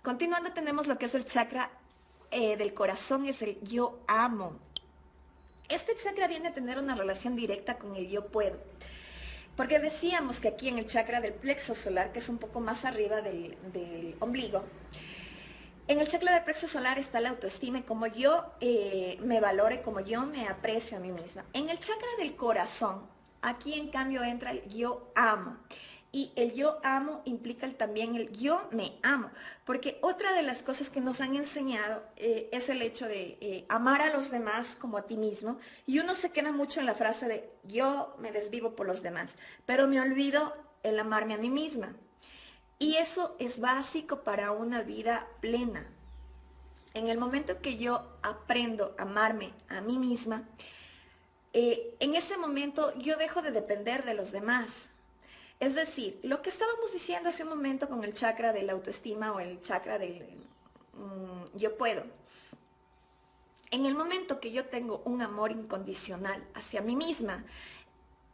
continuando tenemos lo que es el chakra del corazón, es el yo amo. Este chakra viene a tener una relación directa con el yo puedo. Porque decíamos que aquí en el chakra del plexo solar, que es un poco más arriba del ombligo, en el chakra del plexo solar está la autoestima y como yo me valore, como yo me aprecio a mí misma. En el chakra del corazón, aquí en cambio entra el yo amo. Y el yo amo implica también el yo me amo. Porque otra de las cosas que nos han enseñado es el hecho de amar a los demás como a ti mismo. Y uno se queda mucho en la frase de yo me desvivo por los demás, pero me olvido el amarme a mí misma. Y eso es básico para una vida plena. En el momento que yo aprendo a amarme a mí misma, en ese momento yo dejo de depender de los demás. Es decir, lo que estábamos diciendo hace un momento con el chakra de la autoestima o el chakra del yo puedo. En el momento que yo tengo un amor incondicional hacia mí misma,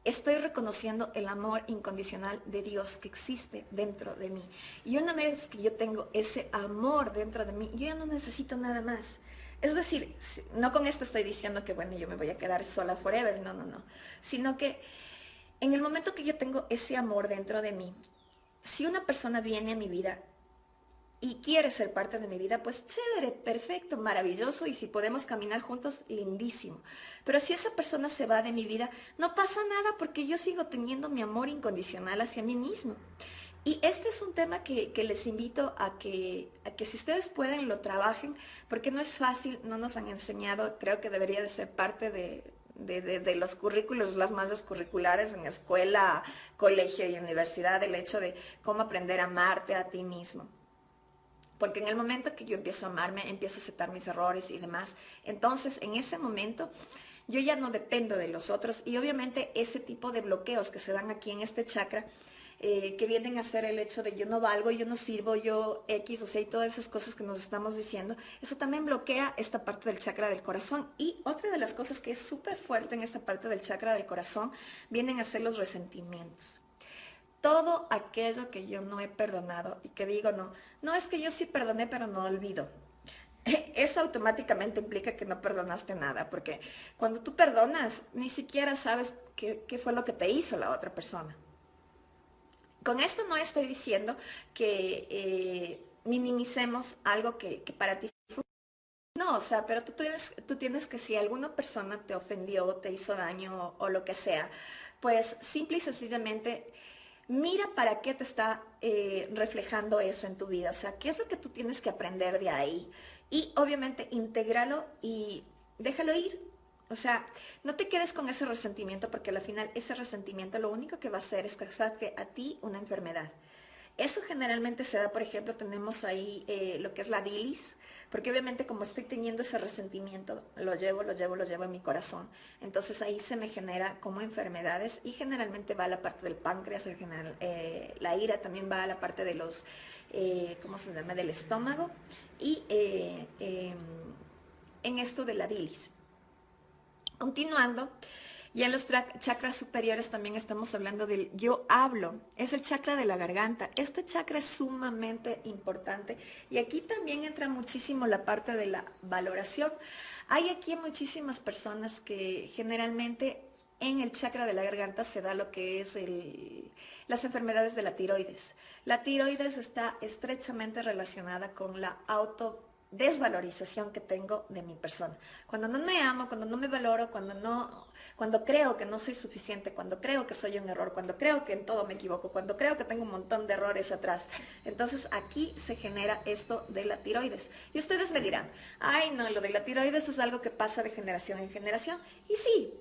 estoy reconociendo el amor incondicional de Dios que existe dentro de mí. Y una vez que yo tengo ese amor dentro de mí, yo ya no necesito nada más. Es decir, no con esto estoy diciendo que, bueno, yo me voy a quedar sola forever, no, no, no. Sino que en el momento que yo tengo ese amor dentro de mí, si una persona viene a mi vida y quiere ser parte de mi vida, pues chévere, perfecto, maravilloso, y si podemos caminar juntos, lindísimo. Pero si esa persona se va de mi vida, no pasa nada porque yo sigo teniendo mi amor incondicional hacia mí mismo. Y este es un tema que les invito a que si ustedes pueden lo trabajen, porque no es fácil, no nos han enseñado, creo que debería de ser parte de los currículos, las mallas curriculares en escuela, colegio y universidad, el hecho de cómo aprender a amarte a ti mismo. Porque en el momento que yo empiezo a amarme, empiezo a aceptar mis errores y demás, entonces en ese momento yo ya no dependo de los otros y obviamente ese tipo de bloqueos que se dan aquí en este chakra, que vienen a ser el hecho de yo no valgo, yo no sirvo, yo X, o sea, y todas esas cosas que nos estamos diciendo, eso también bloquea esta parte del chakra del corazón. Y otra de las cosas que es súper fuerte en esta parte del chakra del corazón, vienen a ser los resentimientos. Todo aquello que yo no he perdonado y que digo, no, no es que yo sí perdoné, pero no olvido. Eso automáticamente implica que no perdonaste nada, porque cuando tú perdonas, ni siquiera sabes qué fue lo que te hizo la otra persona. Con esto no estoy diciendo que minimicemos algo que para ti fue. No, o sea, pero tú tienes que si alguna persona te ofendió, te hizo daño o lo que sea, pues simple y sencillamente mira para qué te está reflejando eso en tu vida. O sea, qué es lo que tú tienes que aprender de ahí. Y obviamente intégralo y déjalo ir. O sea, no te quedes con ese resentimiento porque al final ese resentimiento lo único que va a hacer es causarte a ti una enfermedad. Eso generalmente se da, por ejemplo, tenemos ahí lo que es la bilis, porque obviamente como estoy teniendo ese resentimiento, lo llevo en mi corazón. Entonces ahí se me genera como enfermedades y generalmente va a la parte del páncreas, la ira también va a la parte de los, ¿cómo se llama?, del estómago y en esto de la bilis. Continuando, y en los chakras superiores también estamos hablando del yo hablo, es el chakra de la garganta. Este chakra es sumamente importante y aquí también entra muchísimo la parte de la valoración. Hay aquí muchísimas personas que generalmente en el chakra de la garganta se da lo que es las enfermedades de la tiroides. La tiroides está estrechamente relacionada con la desvalorización que tengo de mi persona. Cuando no me amo, cuando no me valoro, cuando creo que no soy suficiente, cuando creo que soy un error, cuando creo que en todo me equivoco, cuando creo que tengo un montón de errores atrás. Entonces aquí se genera esto de la tiroides. Y ustedes me dirán, ay no, lo de la tiroides es algo que pasa de generación en generación. Y sí,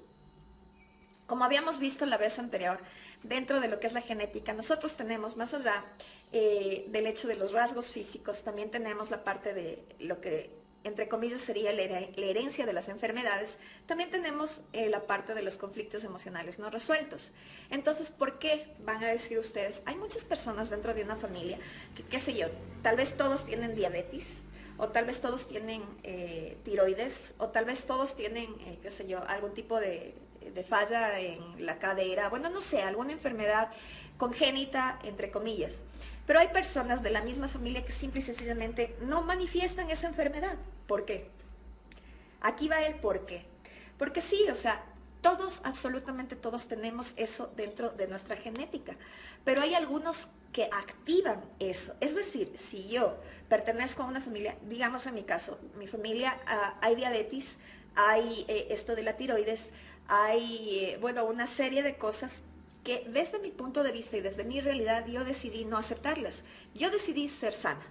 como habíamos visto la vez anterior, dentro de lo que es la genética, nosotros tenemos, más allá del hecho de los rasgos físicos, también tenemos la parte de lo que, entre comillas, sería la herencia de las enfermedades, también tenemos la parte de los conflictos emocionales no resueltos. Entonces, ¿por qué van a decir ustedes? Hay muchas personas dentro de una familia que, qué sé yo, tal vez todos tienen diabetes, o tal vez todos tienen tiroides, o tal vez todos tienen, qué sé yo, algún tipo de falla en la cadera, bueno, no sé, alguna enfermedad congénita, entre comillas. Pero hay personas de la misma familia que simple y sencillamente no manifiestan esa enfermedad. ¿Por qué? Aquí va el por qué. Porque sí, o sea, todos, absolutamente todos tenemos eso dentro de nuestra genética, pero hay algunos que activan eso. Es decir, si yo pertenezco a una familia, digamos en mi caso, mi familia hay diabetes, hay esto de la tiroides, hay, bueno, una serie de cosas que desde mi punto de vista y desde mi realidad yo decidí no aceptarlas. Yo decidí ser sana.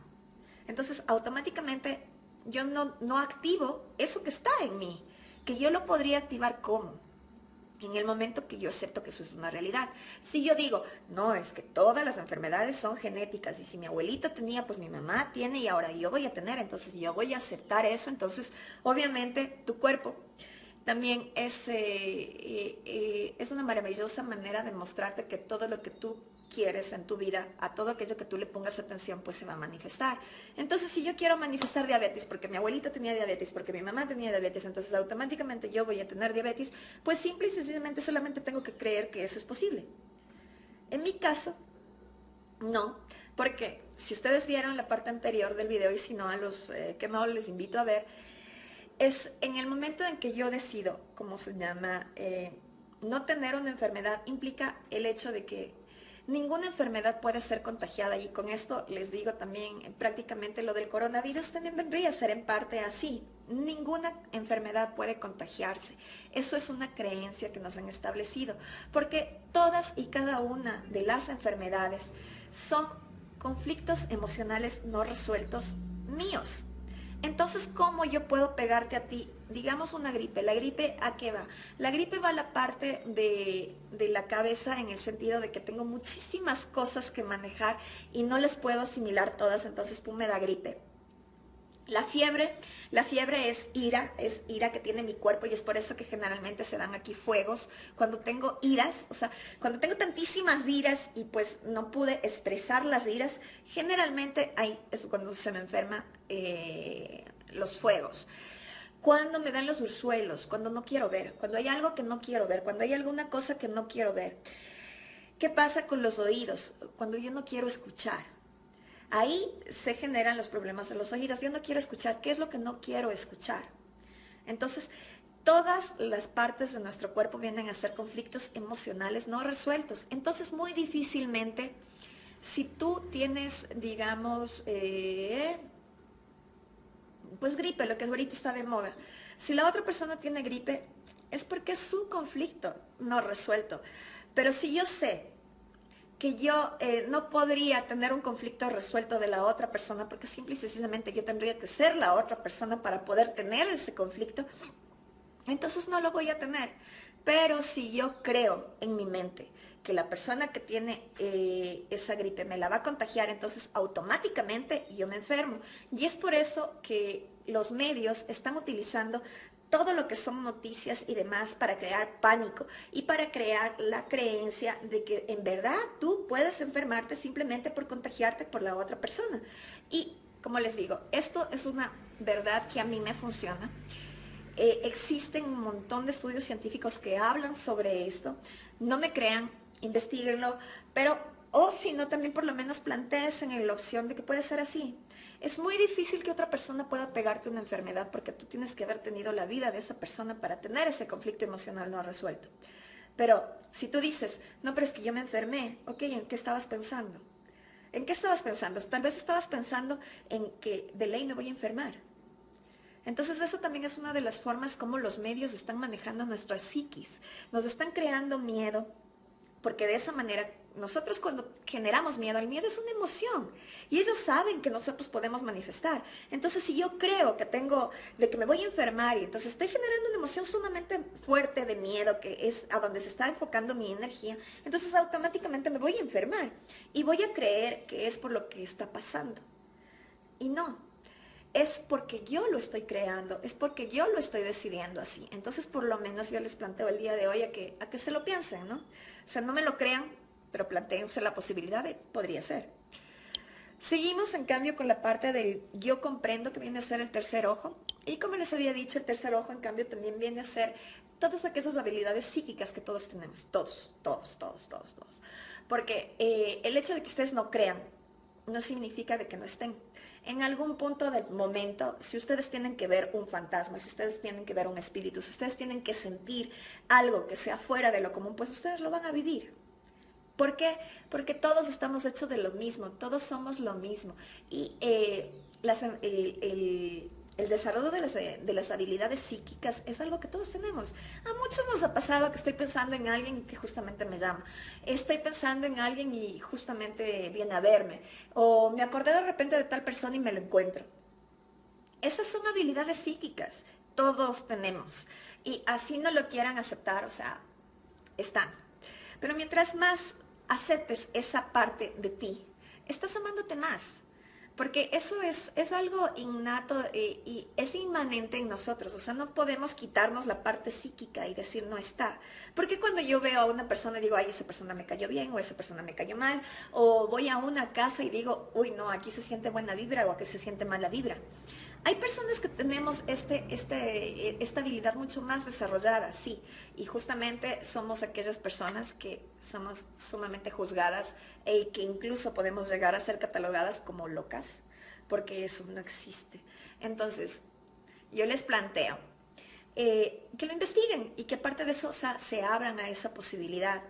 Entonces, automáticamente yo no activo eso que está en mí, que yo lo podría activar como en el momento que yo acepto que eso es una realidad. Si yo digo, no, es que todas las enfermedades son genéticas y si mi abuelito tenía, pues mi mamá tiene y ahora yo voy a tener, entonces yo voy a aceptar eso, entonces obviamente tu cuerpo también es una maravillosa manera de mostrarte que todo lo que tú quieres en tu vida, a todo aquello que tú le pongas atención, pues se va a manifestar. Entonces, si yo quiero manifestar diabetes, porque mi abuelito tenía diabetes, porque mi mamá tenía diabetes, entonces automáticamente yo voy a tener diabetes, pues simple y sencillamente solamente tengo que creer que eso es posible. En mi caso, no, porque si ustedes vieron la parte anterior del video y si no, a los que no les invito a ver, es en el momento en que yo decido, ¿cómo se llama? No tener una enfermedad implica el hecho de que ninguna enfermedad puede ser contagiada y con esto les digo también prácticamente lo del coronavirus también vendría a ser en parte así. Ninguna enfermedad puede contagiarse. Eso es una creencia que nos han establecido, porque todas y cada una de las enfermedades son conflictos emocionales no resueltos míos. Entonces, ¿cómo yo puedo pegarte a ti? Digamos una gripe. ¿La gripe a qué va? La gripe va a la parte de la cabeza en el sentido de que tengo muchísimas cosas que manejar y no les puedo asimilar todas, entonces pum, me da gripe. La fiebre es ira que tiene mi cuerpo y es por eso que generalmente se dan aquí fuegos. Cuando tengo iras, o sea, cuando tengo tantísimas iras y pues no pude expresar las iras, generalmente ahí es cuando se me enferma los fuegos. Cuando me dan los ursuelos, cuando no quiero ver, cuando hay algo que no quiero ver, cuando hay alguna cosa que no quiero ver. ¿Qué pasa con los oídos? Cuando yo no quiero escuchar. Ahí se generan los problemas de los oídos. Yo no quiero escuchar. ¿Qué es lo que no quiero escuchar? Entonces, todas las partes de nuestro cuerpo vienen a ser conflictos emocionales no resueltos. Entonces, muy difícilmente, si tú tienes, digamos, pues gripe, lo que ahorita está de moda, si la otra persona tiene gripe, es porque es su conflicto no resuelto. Pero si yo sé que yo no podría tener un conflicto resuelto de la otra persona, porque simple y sencillamente yo tendría que ser la otra persona para poder tener ese conflicto, entonces no lo voy a tener. Pero si yo creo en mi mente que la persona que tiene esa gripe me la va a contagiar, entonces automáticamente yo me enfermo. Y es por eso que los medios están utilizando todo lo que son noticias y demás para crear pánico y para crear la creencia de que en verdad tú puedes enfermarte simplemente por contagiarte por la otra persona. Y como les digo, esto es una verdad que a mí me funciona. Existen un montón de estudios científicos que hablan sobre esto. No me crean, investiguenlo, pero o si no, también por lo menos plantees en la opción de que puede ser así. Es muy difícil que otra persona pueda pegarte una enfermedad porque tú tienes que haber tenido la vida de esa persona para tener ese conflicto emocional no resuelto. Pero si tú dices, no, pero es que yo me enfermé, ok, ¿en qué estabas pensando? ¿En qué estabas pensando? Tal vez estabas pensando en que de ley me voy a enfermar. Entonces eso también es una de las formas como los medios están manejando nuestra psiquis. Nos están creando miedo, porque de esa manera nosotros cuando generamos miedo, el miedo es una emoción y ellos saben que nosotros podemos manifestar. Entonces si yo creo que tengo, de que me voy a enfermar y entonces estoy generando una emoción sumamente fuerte de miedo, que es a donde se está enfocando mi energía, entonces automáticamente me voy a enfermar y voy a creer que es por lo que está pasando. Y no, es porque yo lo estoy creando, es porque yo lo estoy decidiendo así. Entonces, por lo menos yo les planteo el día de hoy a que se lo piensen, ¿no? O sea, no me lo crean, pero plantéense la posibilidad de, podría ser. Seguimos, en cambio, con la parte del yo comprendo, que viene a ser el tercer ojo. Y como les había dicho, el tercer ojo, en cambio, también viene a ser todas aquellas habilidades psíquicas que todos tenemos. Todos, todos, todos, todos, todos. Porque el hecho de que ustedes no crean no significa de que no estén. En algún punto del momento, si ustedes tienen que ver un fantasma, si ustedes tienen que ver un espíritu, si ustedes tienen que sentir algo que sea fuera de lo común, pues ustedes lo van a vivir. ¿Por qué? Porque todos estamos hechos de lo mismo, todos somos lo mismo. Y el desarrollo de las habilidades psíquicas es algo que todos tenemos. A muchos nos ha pasado que estoy pensando en alguien que justamente me llama. Estoy pensando en alguien y justamente viene a verme. O me acordé de repente de tal persona y me lo encuentro. Esas son habilidades psíquicas. Todos tenemos. Y así no lo quieran aceptar, o sea, están. Pero mientras más aceptes esa parte de ti, estás amándote más. Porque eso es algo innato y es inmanente en nosotros. O sea, no podemos quitarnos la parte psíquica y decir no está. Porque cuando yo veo a una persona y digo, ay, esa persona me cayó bien o esa persona me cayó mal, o voy a una casa y digo, uy, no, aquí se siente buena vibra o aquí se siente mala vibra. Hay personas que tenemos esta habilidad mucho más desarrollada, sí, y justamente somos aquellas personas que somos sumamente juzgadas e que incluso podemos llegar a ser catalogadas como locas, porque eso no existe. Entonces, yo les planteo que lo investiguen y que aparte de eso, o sea, se abran a esa posibilidad,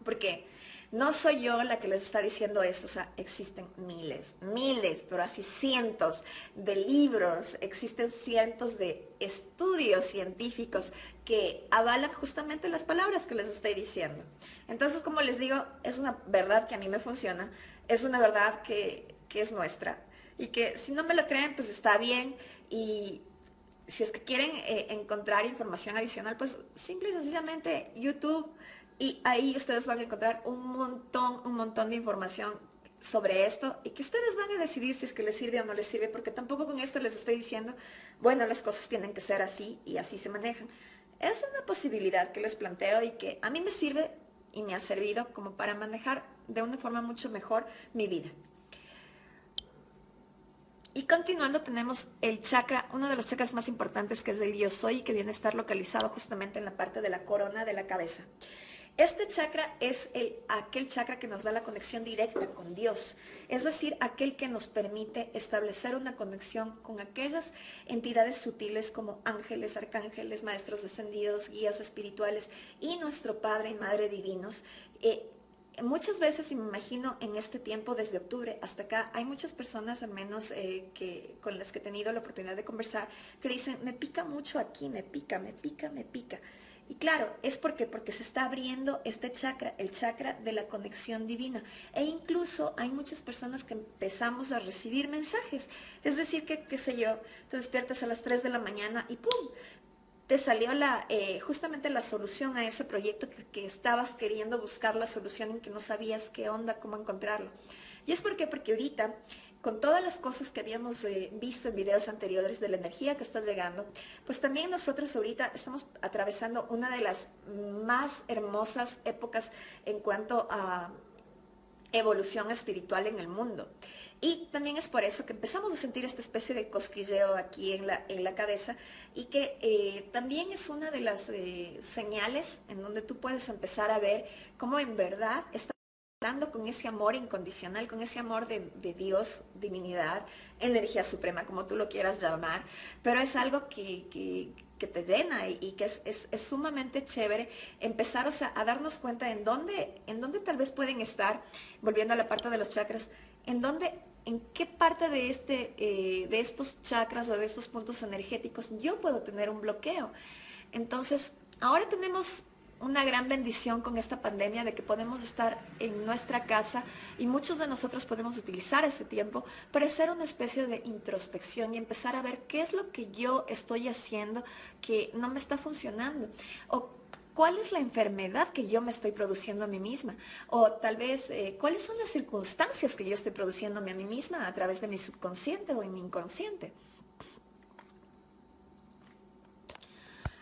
porque no soy yo la que les está diciendo esto, o sea, existen miles, miles, pero así cientos de libros, existen cientos de estudios científicos que avalan justamente las palabras que les estoy diciendo. Entonces, como les digo, es una verdad que a mí me funciona, es una verdad que es nuestra y que si no me lo creen, pues está bien y si es que quieren encontrar información adicional, pues simple y sencillamente YouTube y ahí ustedes van a encontrar un montón de información sobre esto y que ustedes van a decidir si es que les sirve o no les sirve, porque tampoco con esto les estoy diciendo, bueno, las cosas tienen que ser así y así se manejan. Es una posibilidad que les planteo y que a mí me sirve y me ha servido como para manejar de una forma mucho mejor mi vida. Y continuando tenemos el chakra, uno de los chakras más importantes, que es el yo soy, que viene a estar localizado justamente en la parte de la corona de la cabeza. Este chakra es aquel chakra que nos da la conexión directa con Dios, es decir, aquel que nos permite establecer una conexión con aquellas entidades sutiles como ángeles, arcángeles, maestros descendidos, guías espirituales y nuestro Padre y Madre divinos. Muchas veces, y me imagino en este tiempo, desde octubre hasta acá, hay muchas personas, al menos con las que he tenido la oportunidad de conversar, que dicen, me pica mucho aquí, me pica, me pica, me pica. Y claro, es porque se está abriendo este chakra, el chakra de la conexión divina. E incluso hay muchas personas que empezamos a recibir mensajes. Es decir, que, qué sé yo, te despiertas a las 3 de la mañana y ¡pum! Te salió justamente la solución a ese proyecto que estabas queriendo buscar la solución y que no sabías qué onda, cómo encontrarlo. ¿Y es por qué? Porque ahorita, con todas las cosas que habíamos visto en videos anteriores de la energía que está llegando, pues también nosotros ahorita estamos atravesando una de las más hermosas épocas en cuanto a evolución espiritual en el mundo. Y también es por eso que empezamos a sentir esta especie de cosquilleo aquí en la cabeza y que también es una de las señales en donde tú puedes empezar a ver cómo en verdad estás dando con ese amor incondicional, con ese amor de Dios, divinidad, energía suprema, como tú lo quieras llamar, pero es algo que te llena y que es sumamente chévere empezar, o sea, a darnos cuenta en dónde tal vez pueden estar, volviendo a la parte de los chakras, en dónde, en qué parte de estos chakras o de estos puntos energéticos yo puedo tener un bloqueo. Entonces, ahora tenemos una gran bendición con esta pandemia de que podemos estar en nuestra casa y muchos de nosotros podemos utilizar ese tiempo para hacer una especie de introspección y empezar a ver qué es lo que yo estoy haciendo que no me está funcionando o cuál es la enfermedad que yo me estoy produciendo a mí misma o tal vez cuáles son las circunstancias que yo estoy produciéndome a mí misma a través de mi subconsciente o en mi inconsciente.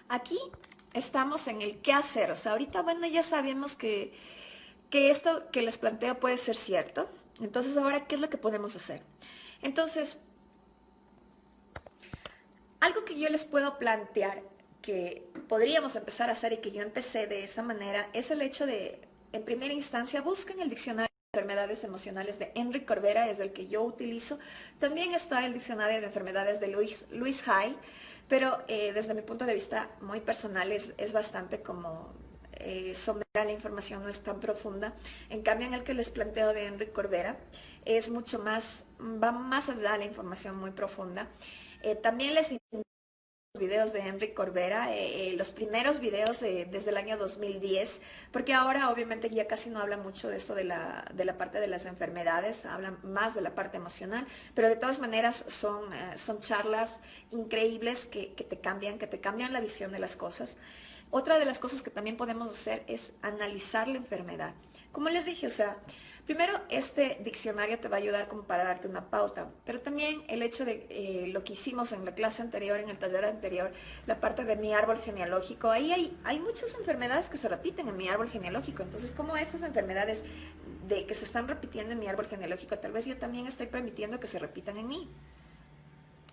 Aquí estamos en el qué hacer. O sea, ahorita, bueno, ya sabemos que esto que les planteo puede ser cierto. Entonces, ahora, ¿qué es lo que podemos hacer? Entonces, algo que yo les puedo plantear que podríamos empezar a hacer y que yo empecé de esa manera es el hecho de, en primera instancia, busquen el diccionario de enfermedades emocionales de Enrique Corbera, es el que yo utilizo. También está el diccionario de enfermedades de Luis Hay, pero desde mi punto de vista muy personal es bastante como somera, la información no es tan profunda. En cambio, en el que les planteo de Enrique Corbera es mucho más, va más allá de la información muy profunda. También les videos de Enrique Corbera, los primeros videos desde el año 2010, porque ahora obviamente ya casi no habla mucho de esto de la parte de las enfermedades, habla más de la parte emocional, pero de todas maneras son charlas increíbles que te cambian la visión de las cosas. Otra de las cosas que también podemos hacer es analizar la enfermedad. Como les dije, o sea, primero, este diccionario te va a ayudar como para darte una pauta, pero también el hecho de lo que hicimos en la clase anterior, en el taller anterior, la parte de mi árbol genealógico, ahí hay muchas enfermedades que se repiten en mi árbol genealógico. Entonces, como estas enfermedades de que se están repitiendo en mi árbol genealógico, tal vez yo también estoy permitiendo que se repitan en mí.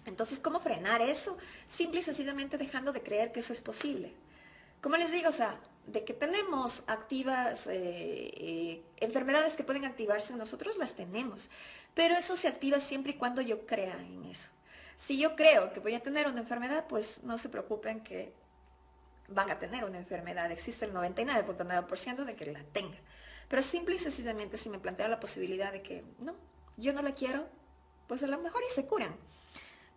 Entonces, ¿cómo frenar eso? Simple y sencillamente dejando de creer que eso es posible. Como les digo, o sea, de que tenemos activas enfermedades que pueden activarse en nosotros, las tenemos. Pero eso se activa siempre y cuando yo crea en eso. Si yo creo que voy a tener una enfermedad, pues no se preocupen que van a tener una enfermedad. Existe el 99.9% de que la tenga. Pero simple y sencillamente si me plantea la posibilidad de que no, yo no la quiero, pues a lo mejor y se curan.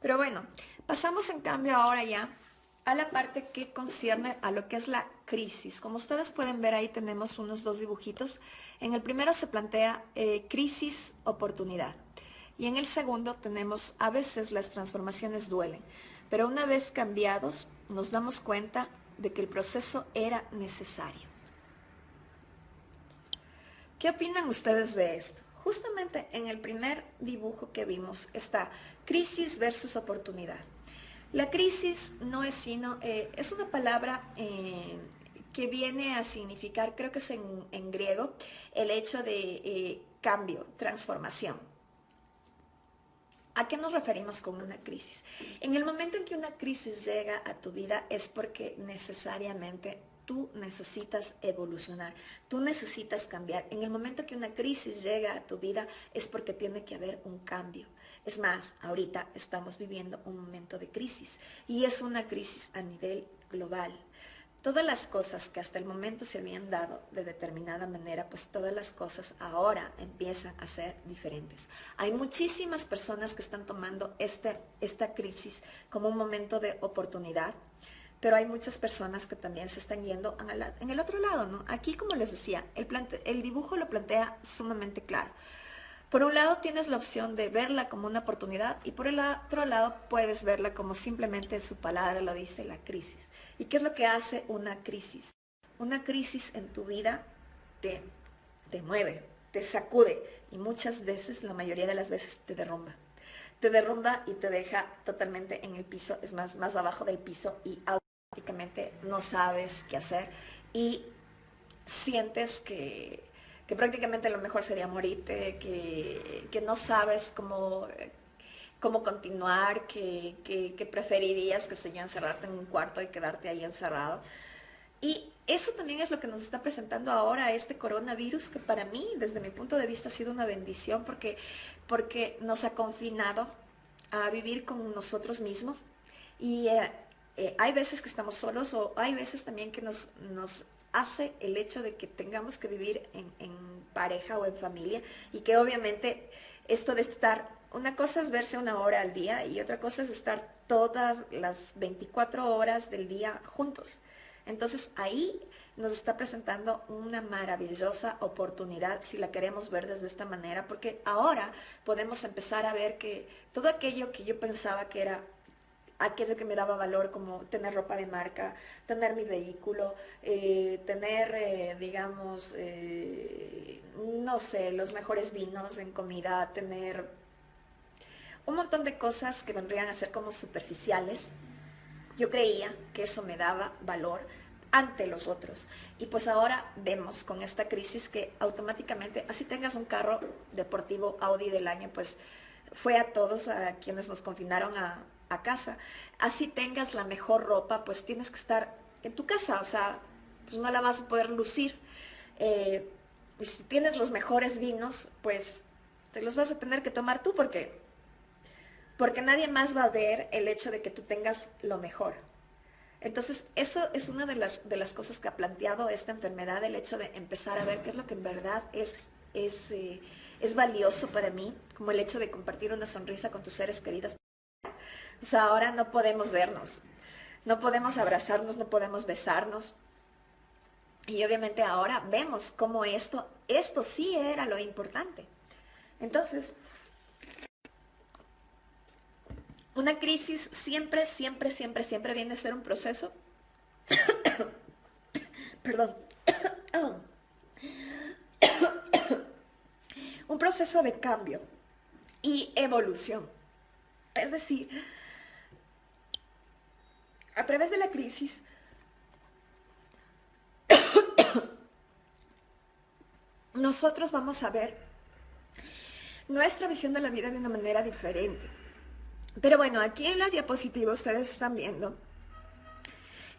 Pero bueno, pasamos en cambio ahora ya a la parte que concierne a lo que es la crisis. Como ustedes pueden ver, ahí tenemos unos dos dibujitos. En el primero se plantea crisis, oportunidad. Y en el segundo tenemos, a veces las transformaciones duelen, pero una vez cambiados nos damos cuenta de que el proceso era necesario. ¿Qué opinan ustedes de esto? Justamente en el primer dibujo que vimos está crisis versus oportunidad. La crisis no es sino, es una palabra que viene a significar, creo que es en griego, el hecho de cambio, transformación. ¿A qué nos referimos con una crisis? En el momento en que una crisis llega a tu vida es porque necesariamente tú necesitas evolucionar, tú necesitas cambiar. En el momento que una crisis llega a tu vida es porque tiene que haber un cambio. Es más, ahorita estamos viviendo un momento de crisis y es una crisis a nivel global. Todas las cosas que hasta el momento se habían dado de determinada manera, pues todas las cosas ahora empiezan a ser diferentes. Hay muchísimas personas que están tomando esta crisis como un momento de oportunidad, pero hay muchas personas que también se están yendo en el otro lado, ¿no? Aquí, como les decía, el dibujo lo plantea sumamente claro. Por un lado tienes la opción de verla como una oportunidad y por el otro lado puedes verla como simplemente su palabra lo dice, la crisis. ¿Y qué es lo que hace una crisis? Una crisis en tu vida te, te mueve, te sacude y muchas veces, la mayoría de las veces, te derrumba. Te derrumba y te deja totalmente en el piso, es más abajo del piso y automáticamente no sabes qué hacer y sientes que prácticamente lo mejor sería morirte, que no sabes cómo continuar, que preferirías, que se yo, encerrarte en un cuarto y quedarte ahí encerrado. Y eso también es lo que nos está presentando ahora este coronavirus, que para mí, desde mi punto de vista, ha sido una bendición porque nos ha confinado a vivir con nosotros mismos. Y hay veces que estamos solos o hay veces también que nos hace el hecho de que tengamos que vivir en pareja o en familia y que obviamente esto de estar, una cosa es verse una hora al día y otra cosa es estar todas las 24 horas del día juntos. Entonces ahí nos está presentando una maravillosa oportunidad si la queremos ver desde esta manera, porque ahora podemos empezar a ver que todo aquello que yo pensaba que era aquello que me daba valor, como tener ropa de marca, tener mi vehículo, tener, digamos, no sé, los mejores vinos en comida, tener un montón de cosas que vendrían a ser como superficiales. Yo creía que eso me daba valor ante los otros. Y pues ahora vemos con esta crisis que automáticamente, así tengas un carro deportivo Audi del año, pues fue a todos a quienes nos confinaron a casa. Así tengas la mejor ropa, pues tienes que estar en tu casa, o sea, pues no la vas a poder lucir. Y si tienes los mejores vinos, pues te los vas a tener que tomar tú porque nadie más va a ver el hecho de que tú tengas lo mejor. Entonces, eso es una de las cosas que ha planteado esta enfermedad, el hecho de empezar a ver qué es lo que en verdad es valioso para mí, como el hecho de compartir una sonrisa con tus seres queridos. O sea, ahora no podemos vernos, no podemos abrazarnos, no podemos besarnos. Y obviamente ahora vemos cómo esto sí era lo importante. Entonces, una crisis siempre, siempre, siempre, siempre viene a ser un proceso, perdón, un proceso de cambio y evolución. Es decir, a través de la crisis, nosotros vamos a ver nuestra visión de la vida de una manera diferente. Pero bueno, aquí en la diapositiva ustedes están viendo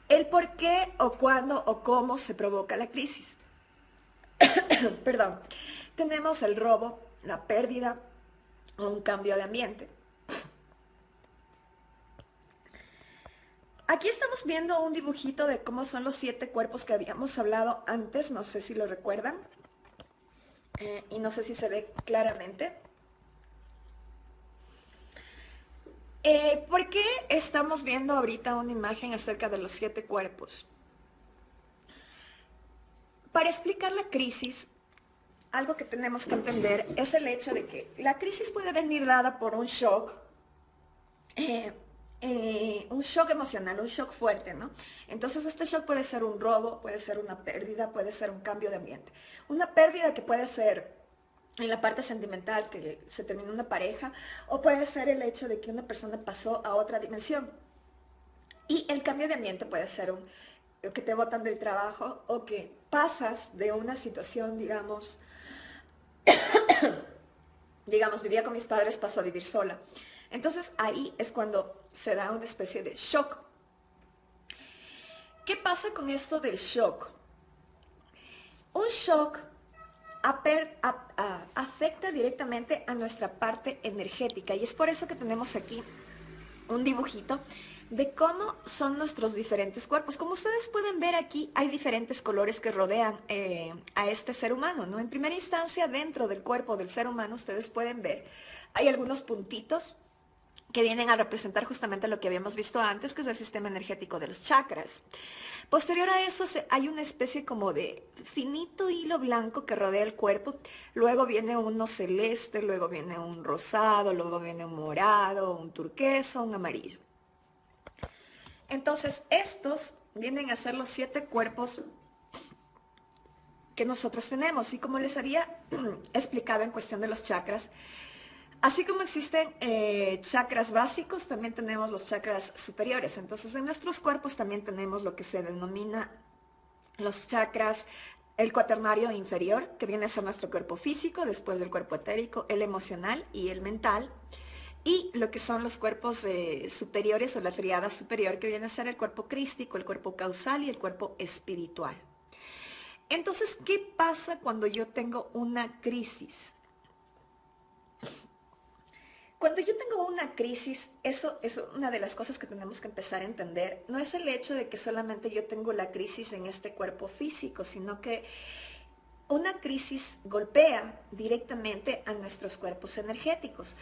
el por qué o cuándo o cómo se provoca la crisis. Perdón. Tenemos el robo, la pérdida o un cambio de ambiente. Aquí estamos viendo un dibujito de cómo son los 7 cuerpos que habíamos hablado antes, no sé si lo recuerdan, y no sé si se ve claramente. ¿Por qué estamos viendo ahorita una imagen acerca de los 7 cuerpos? Para explicar la crisis, algo que tenemos que entender es el hecho de que la crisis puede venir dada por un shock emocional, un shock fuerte, ¿no? Entonces este shock puede ser un robo, puede ser una pérdida, puede ser un cambio de ambiente. Una pérdida que puede ser en la parte sentimental, que se terminó una pareja, o puede ser el hecho de que una persona pasó a otra dimensión. Y el cambio de ambiente puede ser que te botan del trabajo o que pasas de una situación, digamos, vivía con mis padres, paso a vivir sola. Entonces ahí es cuando se da una especie de shock. ¿Qué pasa con esto del shock? Un shock afecta directamente a nuestra parte energética y es por eso que tenemos aquí un dibujito de cómo son nuestros diferentes cuerpos. Como ustedes pueden ver aquí, hay diferentes colores que rodean a este ser humano, ¿no? En primera instancia, dentro del cuerpo del ser humano, ustedes pueden ver, hay algunos puntitos que vienen a representar justamente lo que habíamos visto antes, que es el sistema energético de los chakras. Posterior a eso hay una especie como de finito hilo blanco que rodea el cuerpo, luego viene uno celeste, luego viene un rosado, luego viene un morado, un turquesa, un amarillo. Entonces estos vienen a ser los 7 cuerpos que nosotros tenemos, y como les había explicado en cuestión de los chakras, así como existen chakras básicos, también tenemos los chakras superiores. Entonces, en nuestros cuerpos también tenemos lo que se denomina los chakras, el cuaternario inferior, que viene a ser nuestro cuerpo físico, después del cuerpo etérico, el emocional y el mental. Y lo que son los cuerpos superiores o la tríada superior, que viene a ser el cuerpo crístico, el cuerpo causal y el cuerpo espiritual. Entonces, ¿qué pasa cuando yo tengo una crisis? Cuando yo tengo una crisis, eso es una de las cosas que tenemos que empezar a entender. No es el hecho de que solamente yo tengo la crisis en este cuerpo físico, sino que una crisis golpea directamente a nuestros cuerpos energéticos.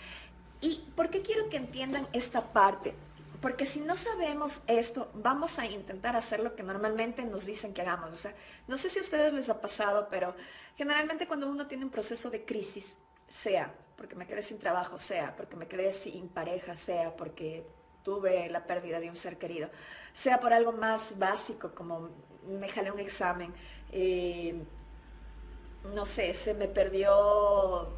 ¿Y por qué quiero que entiendan esta parte? Porque si no sabemos esto, vamos a intentar hacer lo que normalmente nos dicen que hagamos. O sea, no sé si a ustedes les ha pasado, pero generalmente cuando uno tiene un proceso de crisis, sea porque me quedé sin trabajo, sea porque me quedé sin pareja, sea porque tuve la pérdida de un ser querido, sea por algo más básico como me jalé un examen, no sé, se me perdió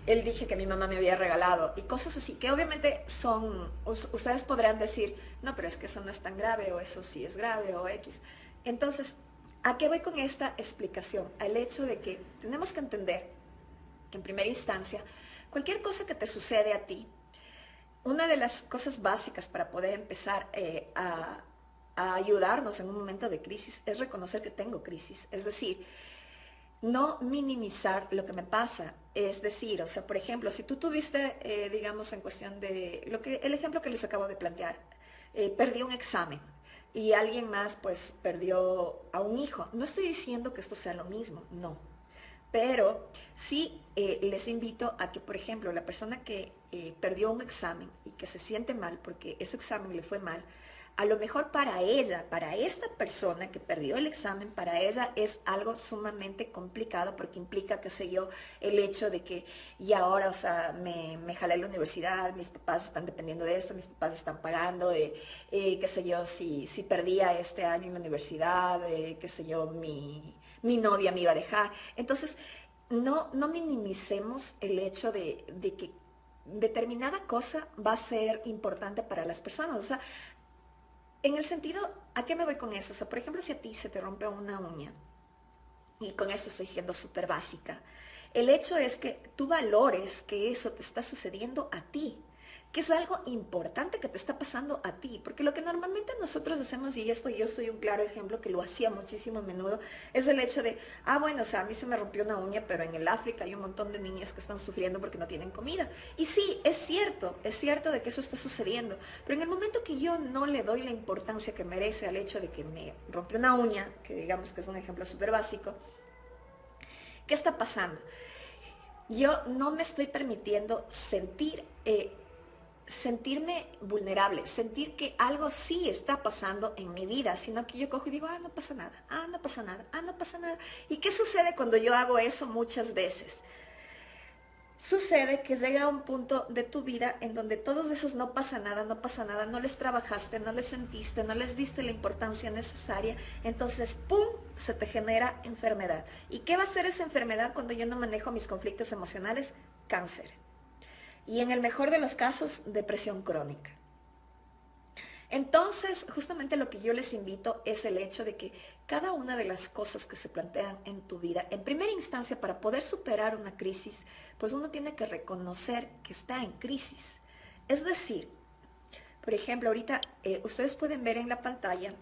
el dije que mi mamá me había regalado y cosas así, que obviamente son, ustedes podrán decir, no, pero es que eso no es tan grave o eso sí es grave o X. Entonces, ¿a qué voy con esta explicación? Al hecho de que tenemos que entender que en primera instancia, cualquier cosa que te sucede a ti, una de las cosas básicas para poder empezar a ayudarnos en un momento de crisis es reconocer que tengo crisis. Es decir, no minimizar lo que me pasa. Es decir, o sea, por ejemplo, si tú tuviste, digamos, en cuestión de el ejemplo que les acabo de plantear, perdí un examen y alguien más pues perdió a un hijo. No estoy diciendo que esto sea lo mismo, no. Pero sí les invito a que, por ejemplo, la persona que perdió un examen y que se siente mal porque ese examen le fue mal, a lo mejor para ella, para esta persona que perdió el examen, para ella es algo sumamente complicado porque implica, qué sé yo, el hecho de que y ahora, o sea, me jalé a la universidad, mis papás están dependiendo de esto, mis papás están pagando, qué sé yo, si perdía este año en la universidad, qué sé yo, mi novia me iba a dejar. Entonces, no minimicemos el hecho de que determinada cosa va a ser importante para las personas. O sea, en el sentido, ¿a qué me voy con eso? O sea, por ejemplo, si a ti se te rompe una uña, y con esto estoy siendo súper básica, el hecho es que tú valores que eso te está sucediendo a ti, que es algo importante que te está pasando a ti, porque lo que normalmente nosotros hacemos, y esto yo soy un claro ejemplo que lo hacía muchísimo a menudo, es el hecho de, bueno, o sea, a mí se me rompió una uña, pero en el África hay un montón de niños que están sufriendo porque no tienen comida. Y sí, es cierto de que eso está sucediendo, pero en el momento que yo no le doy la importancia que merece al hecho de que me rompió una uña, que digamos que es un ejemplo súper básico, ¿qué está pasando? Yo no me estoy permitiendo sentirme vulnerable, sentir que algo sí está pasando en mi vida, sino que yo cojo y digo, no pasa nada, no pasa nada, no pasa nada. ¿Y qué sucede cuando yo hago eso muchas veces? Sucede que llega a un punto de tu vida en donde todos esos no pasa nada, no pasa nada, no les trabajaste, no les sentiste, no les diste la importancia necesaria, entonces ¡pum!, se te genera enfermedad. ¿Y qué va a ser esa enfermedad cuando yo no manejo mis conflictos emocionales? Cáncer. Y en el mejor de los casos, depresión crónica. Entonces, justamente lo que yo les invito es el hecho de que cada una de las cosas que se plantean en tu vida, en primera instancia, para poder superar una crisis, pues uno tiene que reconocer que está en crisis. Es decir, por ejemplo, ahorita ustedes pueden ver en la pantalla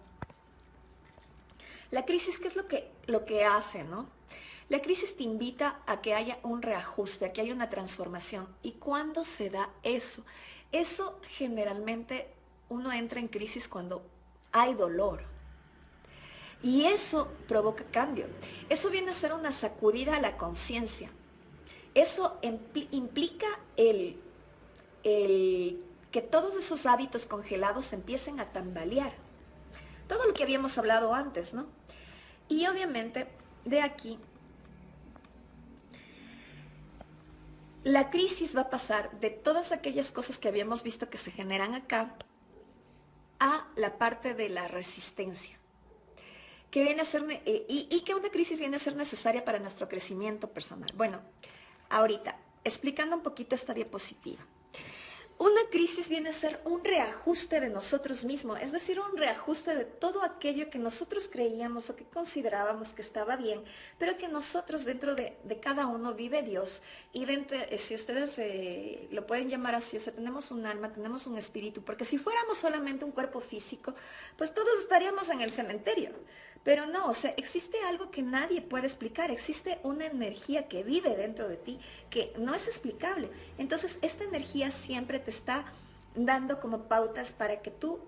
la crisis, ¿qué es lo que hace, no? La crisis te invita a que haya un reajuste, a que haya una transformación. ¿Y cuándo se da eso? Eso generalmente uno entra en crisis cuando hay dolor. Y eso provoca cambio. Eso viene a ser una sacudida a la conciencia. Eso implica el que todos esos hábitos congelados empiecen a tambalear. Todo lo que habíamos hablado antes, ¿no? Y obviamente de aquí la crisis va a pasar de todas aquellas cosas que habíamos visto que se generan acá a la parte de la resistencia, que viene a ser, y que una crisis viene a ser necesaria para nuestro crecimiento personal. Bueno, ahorita, explicando un poquito esta diapositiva. Una crisis viene a ser un reajuste de nosotros mismos, es decir, un reajuste de todo aquello que nosotros creíamos o que considerábamos que estaba bien, pero que nosotros dentro de cada uno vive Dios. Y dentro, si ustedes lo pueden llamar así, o sea, tenemos un alma, tenemos un espíritu, porque si fuéramos solamente un cuerpo físico, pues todos estaríamos en el cementerio. Pero no, o sea, existe algo que nadie puede explicar, existe una energía que vive dentro de ti que no es explicable. Entonces, esta energía siempre te está dando como pautas para que tú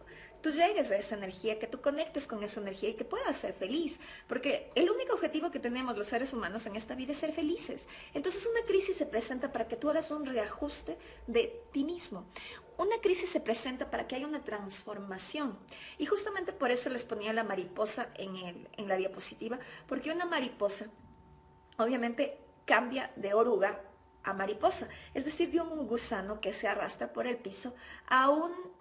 llegues a esa energía, que tú conectes con esa energía y que puedas ser feliz. Porque el único objetivo que tenemos los seres humanos en esta vida es ser felices. Entonces, una crisis se presenta para que tú hagas un reajuste de ti mismo. Una crisis se presenta para que haya una transformación. Y justamente por eso les ponía la mariposa en la diapositiva, porque una mariposa obviamente cambia de oruga a mariposa, es decir, de un gusano que se arrastra por el piso a un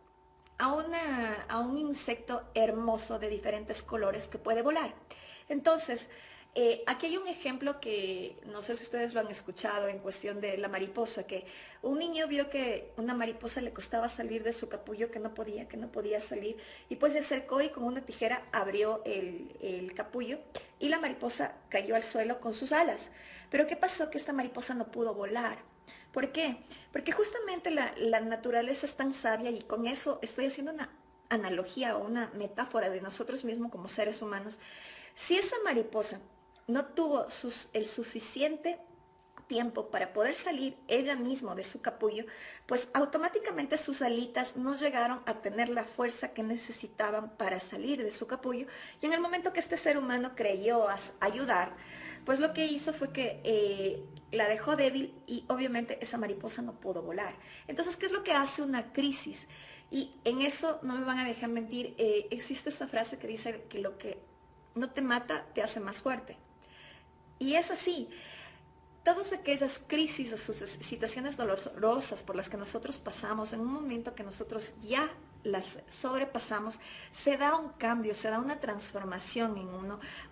insecto hermoso de diferentes colores que puede volar. Entonces, aquí hay un ejemplo que no sé si ustedes lo han escuchado en cuestión de la mariposa, que un niño vio que una mariposa le costaba salir de su capullo, que no podía salir, y pues se acercó y con una tijera abrió el capullo y la mariposa cayó al suelo con sus alas. Pero ¿qué pasó? Que esta mariposa no pudo volar. ¿Por qué? Porque justamente la naturaleza es tan sabia, y con eso estoy haciendo una analogía o una metáfora de nosotros mismos como seres humanos. Si esa mariposa no tuvo el suficiente tiempo para poder salir ella misma de su capullo, pues automáticamente sus alitas no llegaron a tener la fuerza que necesitaban para salir de su capullo, y en el momento que este ser humano creyó ayudar, pues lo que hizo fue que la dejó débil, y obviamente esa mariposa no pudo volar. Entonces, ¿qué es lo que hace una crisis? Y en eso no me van a dejar mentir, existe esa frase que dice que lo que no te mata te hace más fuerte. Y es así. Todas aquellas crisis o sus situaciones dolorosas por las que nosotros pasamos, en un momento que nosotros ya las sobrepasamos, se da un cambio, se da una transformación en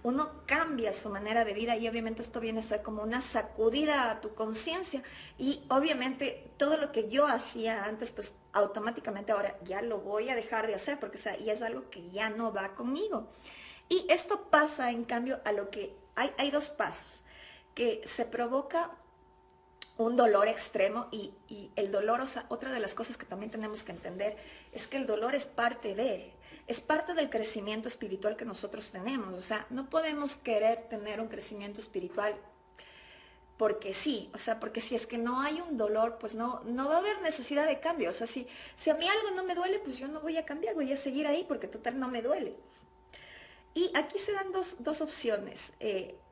uno cambia su manera de vida, y obviamente esto viene a ser como una sacudida a tu conciencia, y obviamente todo lo que yo hacía antes, pues automáticamente ahora ya lo voy a dejar de hacer, porque o sea, y es algo que ya no va conmigo. Y esto pasa en cambio a lo que hay dos pasos, que se provoca un dolor extremo, y el dolor, o sea, otra de las cosas que también tenemos que entender es que el dolor es parte del crecimiento espiritual que nosotros tenemos. O sea, no podemos querer tener un crecimiento espiritual porque sí, o sea, porque si es que no hay un dolor, pues no va a haber necesidad de cambio. O sea, si a mí algo no me duele, pues yo no voy a cambiar, voy a seguir ahí porque total no me duele. Y aquí se dan dos opciones.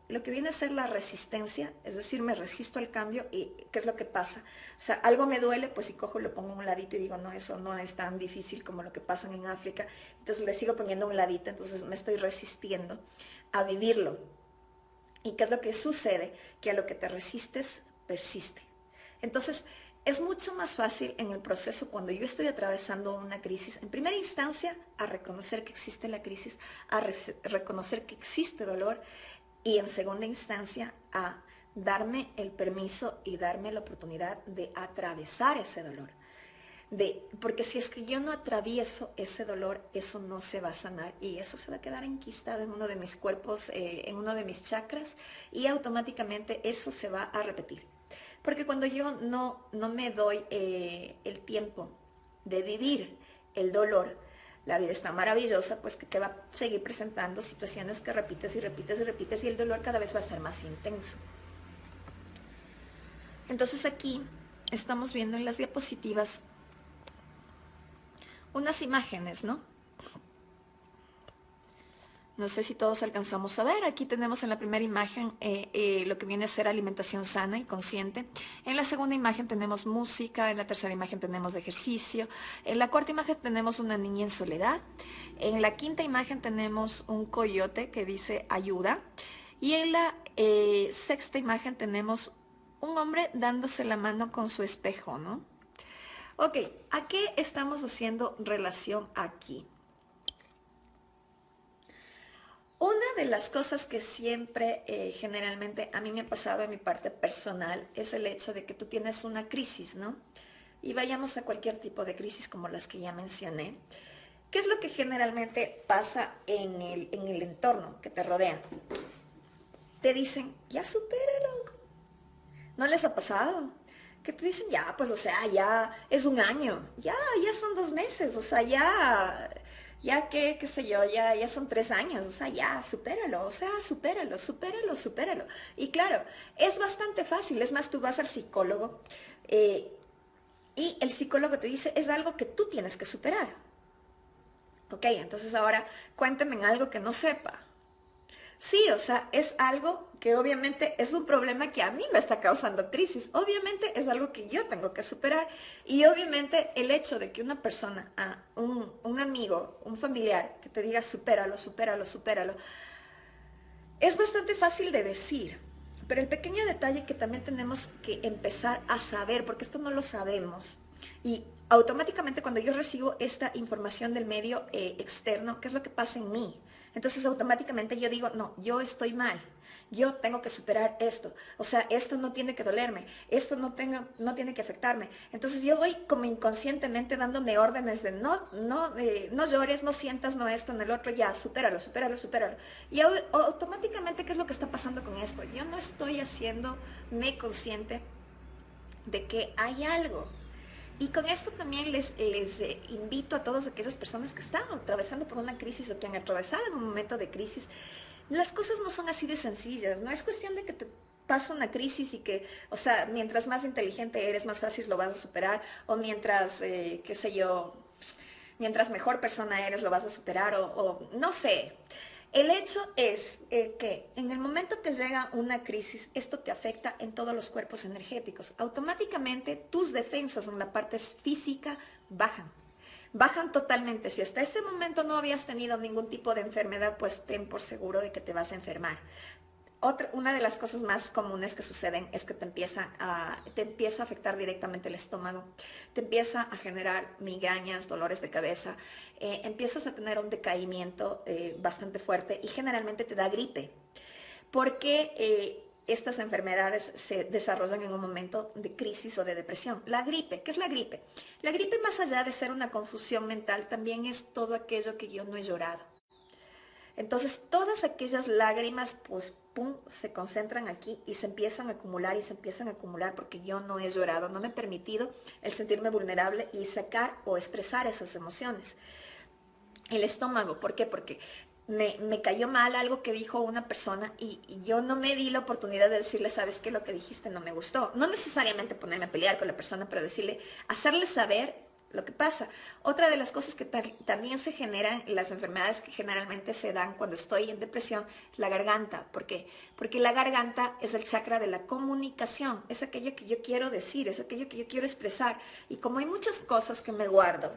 Lo que viene a ser la resistencia, es decir, me resisto al cambio, y ¿qué es lo que pasa? O sea, algo me duele, pues si cojo lo pongo a un ladito y digo, no, eso no es tan difícil como lo que pasa en África, entonces le sigo poniendo a un ladito, entonces me estoy resistiendo a vivirlo. ¿Y qué es lo que sucede? Que a lo que te resistes, persiste. Entonces, es mucho más fácil en el proceso, cuando yo estoy atravesando una crisis, en primera instancia, a reconocer que existe la crisis, a reconocer que existe dolor, y en segunda instancia a darme el permiso y darme la oportunidad de atravesar ese dolor. Porque si es que yo no atravieso ese dolor, eso no se va a sanar, y eso se va a quedar enquistado en uno de mis cuerpos, en uno de mis chakras, y automáticamente eso se va a repetir. Porque cuando yo no me doy el tiempo de vivir el dolor, la vida está maravillosa, pues que te va a seguir presentando situaciones que repites y repites y repites, y el dolor cada vez va a ser más intenso. Entonces aquí estamos viendo en las diapositivas unas imágenes, ¿no? No sé si todos alcanzamos a ver. Aquí tenemos en la primera imagen lo que viene a ser alimentación sana y consciente. En la segunda imagen tenemos música. En la tercera imagen tenemos ejercicio. En la cuarta imagen tenemos una niña en soledad. En la quinta imagen tenemos un coyote que dice ayuda. Y en la sexta imagen tenemos un hombre dándose la mano con su espejo, ¿no? Ok, ¿a qué estamos haciendo relación aquí? Una de las cosas que siempre, generalmente, a mí me ha pasado en mi parte personal es el hecho de que tú tienes una crisis, ¿no? Y vayamos a cualquier tipo de crisis como las que ya mencioné. ¿Qué es lo que generalmente pasa en el entorno que te rodea? Te dicen, ya supéralo. ¿No les ha pasado? Que te dicen, ya, pues, o sea, ya es un año, ya son 2 meses, o sea, ya qué sé yo, ya son 3 años, o sea, ya, supéralo, o sea, supéralo, supéralo, supéralo. Y claro, es bastante fácil, es más, tú vas al psicólogo eh, y el psicólogo te dice, es algo que tú tienes que superar. Ok, entonces ahora cuéntame en algo que no sepa. Sí, o sea, es algo que obviamente es un problema que a mí me está causando crisis. Obviamente es algo que yo tengo que superar. Y obviamente el hecho de que una persona, un amigo, un familiar, que te diga supéralo, supéralo, supéralo, es bastante fácil de decir. Pero el pequeño detalle que también tenemos que empezar a saber, porque esto no lo sabemos, y automáticamente cuando yo recibo esta información del medio externo, ¿qué es lo que pasa en mí? Entonces automáticamente yo digo, no, yo estoy mal, yo tengo que superar esto, o sea, esto no tiene que dolerme, esto no tiene que afectarme. Entonces yo voy como inconscientemente dándome órdenes de no llores, no sientas, no esto, en el otro, ya, supéralo, supéralo, supéralo. Y automáticamente, ¿qué es lo que está pasando con esto? Yo no estoy haciéndome consciente de que hay algo. Y con esto también les invito a todas aquellas personas que están atravesando por una crisis o que han atravesado en un momento de crisis. Las cosas no son así de sencillas, no es cuestión de que te pasa una crisis y que, o sea, mientras más inteligente eres, más fácil lo vas a superar, o mientras, qué sé yo, mientras mejor persona eres, lo vas a superar, o no sé. El hecho es que en el momento que llega una crisis, esto te afecta en todos los cuerpos energéticos. Automáticamente tus defensas en la parte física bajan. Bajan totalmente. Si hasta ese momento no habías tenido ningún tipo de enfermedad, pues ten por seguro de que te vas a enfermar. Una de las cosas más comunes que suceden es que te empieza a afectar directamente el estómago, te empieza a generar migrañas, dolores de cabeza, empiezas a tener un decaimiento bastante fuerte y generalmente te da gripe, porque estas enfermedades se desarrollan en un momento de crisis o de depresión. La gripe, ¿qué es la gripe? La gripe, más allá de ser una confusión mental, también es todo aquello que yo no he llorado. Entonces, todas aquellas lágrimas, pues, pum, se concentran aquí y se empiezan a acumular y se empiezan a acumular porque yo no he llorado, no me he permitido el sentirme vulnerable y sacar o expresar esas emociones. El estómago, ¿por qué? Porque me cayó mal algo que dijo una persona y yo no me di la oportunidad de decirle, sabes que lo que dijiste no me gustó. No necesariamente ponerme a pelear con la persona, pero decirle, hacerle saber lo que pasa. Otra de las cosas que también se generan, las enfermedades que generalmente se dan cuando estoy en depresión, la garganta. ¿Por qué? Porque la garganta es el chakra de la comunicación, es aquello que yo quiero decir, es aquello que yo quiero expresar. Y como hay muchas cosas que me guardo,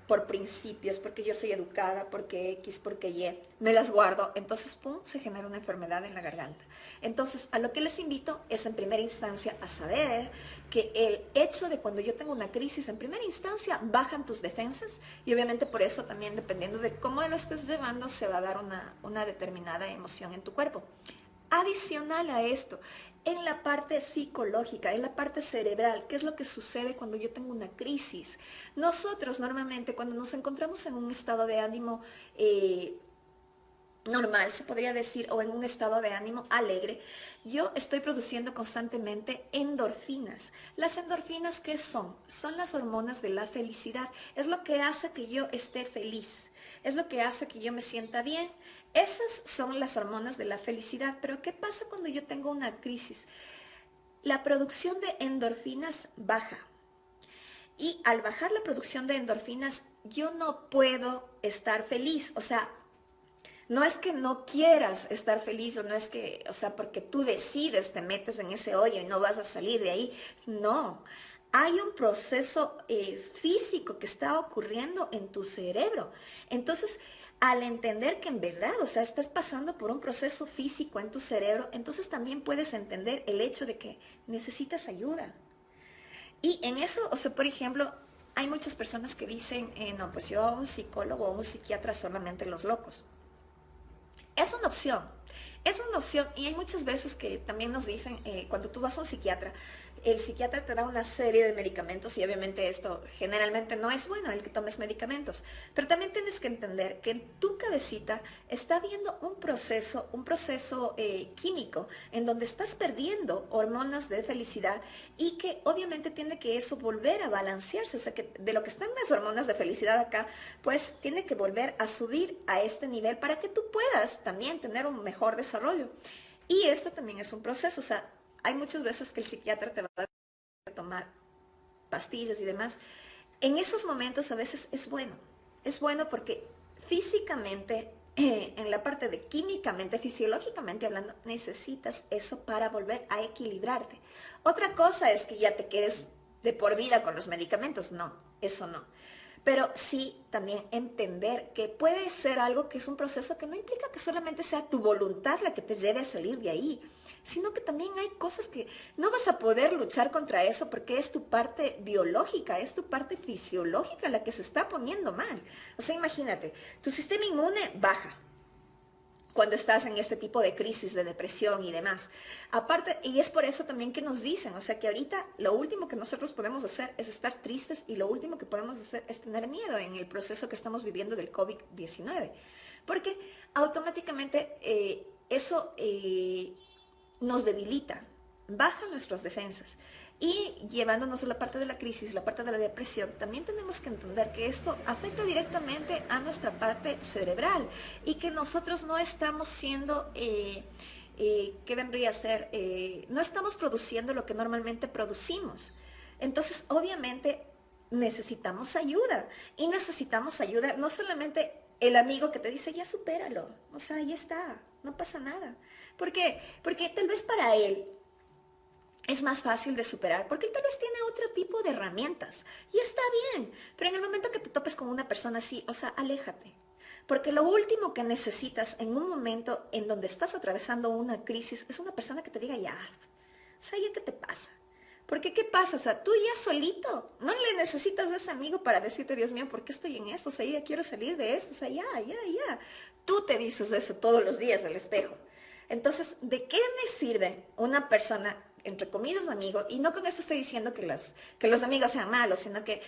por principios, porque yo soy educada, porque X, porque Y, me las guardo, entonces, pum, se genera una enfermedad en la garganta. Entonces, a lo que les invito es en primera instancia a saber que el hecho de cuando yo tengo una crisis, en primera instancia bajan tus defensas y obviamente por eso también, dependiendo de cómo lo estés llevando, se va a dar una determinada emoción en tu cuerpo. Adicional a esto, en la parte psicológica, en la parte cerebral, ¿qué es lo que sucede cuando yo tengo una crisis? Nosotros normalmente cuando nos encontramos en un estado de ánimo normal, se podría decir, o en un estado de ánimo alegre, yo estoy produciendo constantemente endorfinas. Las endorfinas, ¿qué son? Son las hormonas de la felicidad. Es lo que hace que yo esté feliz. Es lo que hace que yo me sienta bien. Esas son las hormonas de la felicidad. Pero ¿qué pasa cuando yo tengo una crisis? La producción de endorfinas baja. Y al bajar la producción de endorfinas, yo no puedo estar feliz. O sea, No es que no quieras estar feliz o no es que, o sea, porque tú decides, te metes en ese hoyo y no vas a salir de ahí. No, hay un proceso físico que está ocurriendo en tu cerebro. Entonces, al entender que en verdad, o sea, estás pasando por un proceso físico en tu cerebro, entonces también puedes entender el hecho de que necesitas ayuda. Y en eso, o sea, por ejemplo, hay muchas personas que dicen, no, pues yo a un psicólogo o a un psiquiatra solamente los locos. Es una opción, es una opción y hay muchas veces que también nos dicen, cuando tú vas a un psiquiatra, el psiquiatra te da una serie de medicamentos y obviamente esto generalmente no es bueno el que tomes medicamentos, pero también tienes que entender que en tu cabecita está habiendo un proceso químico en donde estás perdiendo hormonas de felicidad y que obviamente tiene que eso volver a balancearse, o sea que de lo que están las hormonas de felicidad acá, pues tiene que volver a subir a este nivel para que tú puedas también tener un mejor desarrollo. Y esto también es un proceso, o sea, hay muchas veces que el psiquiatra te va a tomar pastillas y demás. En esos momentos a veces es bueno porque físicamente, en la parte de químicamente, fisiológicamente hablando, necesitas eso para volver a equilibrarte. Otra cosa es que ya te quedes de por vida con los medicamentos, no, eso no. Pero sí también entender que puede ser algo que es un proceso que no implica que solamente sea tu voluntad la que te lleve a salir de ahí, sino que también hay cosas que no vas a poder luchar contra eso porque es tu parte biológica, es tu parte fisiológica la que se está poniendo mal. O sea, imagínate, tu sistema inmune baja cuando estás en este tipo de crisis de depresión y demás. Aparte, y es por eso también que nos dicen, o sea, que ahorita lo último que nosotros podemos hacer es estar tristes y lo último que podemos hacer es tener miedo en el proceso que estamos viviendo del COVID-19. Porque automáticamente eso nos debilita, baja nuestras defensas. Y llevándonos a la parte de la crisis, la parte de la depresión, también tenemos que entender que esto afecta directamente a nuestra parte cerebral y que nosotros no estamos siendo, ¿qué vendría a ser? No estamos produciendo lo que normalmente producimos. Entonces, obviamente, necesitamos ayuda y necesitamos ayuda, no solamente el amigo que te dice, ya supéralo, o sea, ya está, no pasa nada. ¿Por qué? Porque tal vez para él es más fácil de superar, porque él tal vez tiene otro tipo de herramientas y está bien, pero en el momento que te topes con una persona así, o sea, aléjate. Porque lo último que necesitas en un momento en donde estás atravesando una crisis es una persona que te diga, ya, o sea, ¿ya qué te pasa? Porque ¿qué pasa? O sea, tú ya solito, no le necesitas de ese amigo para decirte, Dios mío, ¿por qué estoy en esto? O sea, yo ya quiero salir de eso, o sea, ya. Tú te dices eso todos los días al espejo. Entonces, ¿de qué me sirve una persona, entre comillas, amigo? Y no con esto estoy diciendo que los amigos sean malos, sino que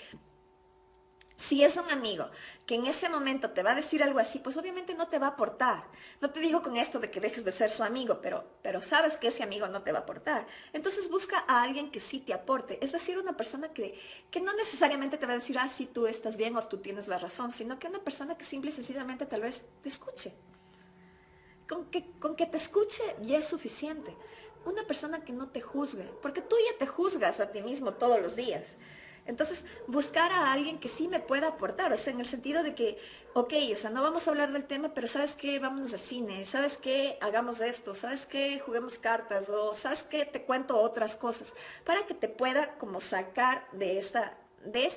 si es un amigo que en ese momento te va a decir algo así, pues obviamente no te va a aportar. No te digo con esto de que dejes de ser su amigo, pero sabes que ese amigo no te va a aportar. Entonces busca a alguien que sí te aporte. Es decir, una persona que no necesariamente te va a decir, ah, sí, tú estás bien o tú tienes la razón, sino que una persona que simple y sencillamente tal vez te escuche. Con que te escuche ya es suficiente. Una persona que no te juzgue, porque tú ya te juzgas a ti mismo todos los días. Entonces, buscar a alguien que sí me pueda aportar, o sea, en el sentido de que, ok, o sea, no vamos a hablar del tema, pero ¿sabes qué? Vámonos al cine, ¿sabes qué? Hagamos esto, ¿sabes qué? Juguemos cartas, o ¿sabes qué? Te cuento otras cosas, para que te pueda como sacar de este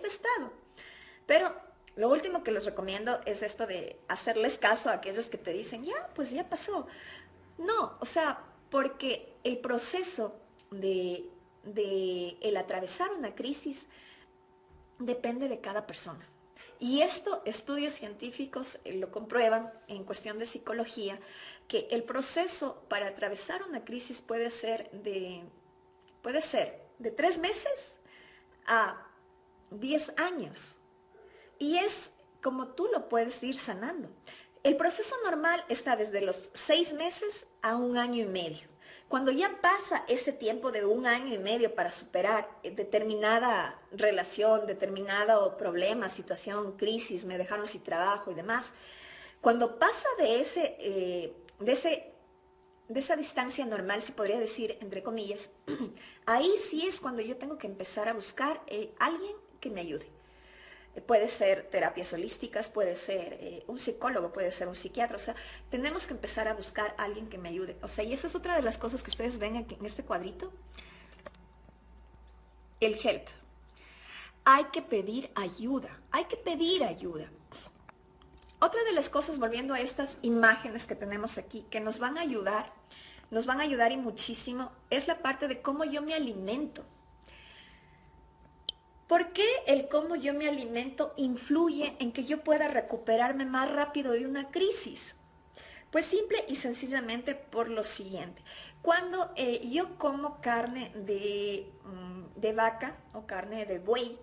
estado. Pero lo último que les recomiendo es esto de hacerles caso a aquellos que te dicen, ya, pues ya pasó. No, o sea, porque el proceso de el atravesar una crisis depende de cada persona. Y esto, estudios científicos lo comprueban en cuestión de psicología, que el proceso para atravesar una crisis puede ser de 3 meses a 10 años. Y es como tú lo puedes ir sanando. El proceso normal está desde los 6 meses a 1 año y medio. Cuando ya pasa ese tiempo de 1 año y medio para superar determinada relación, determinado problema, situación, crisis, me dejaron sin trabajo y demás, cuando pasa de esa distancia normal, se podría decir, entre comillas, ahí sí es cuando yo tengo que empezar a buscar alguien que me ayude. Puede ser terapias holísticas, puede ser un psicólogo, puede ser un psiquiatra. O sea, tenemos que empezar a buscar a alguien que me ayude. O sea, y esa es otra de las cosas que ustedes ven aquí en este cuadrito. El help. Hay que pedir ayuda, hay que pedir ayuda. Otra de las cosas, volviendo a estas imágenes que tenemos aquí, que nos van a ayudar y muchísimo, es la parte de cómo yo me alimento. ¿Por qué el cómo yo me alimento influye en que yo pueda recuperarme más rápido de una crisis? Pues simple y sencillamente por lo siguiente. Cuando yo como carne de vaca o carne de buey,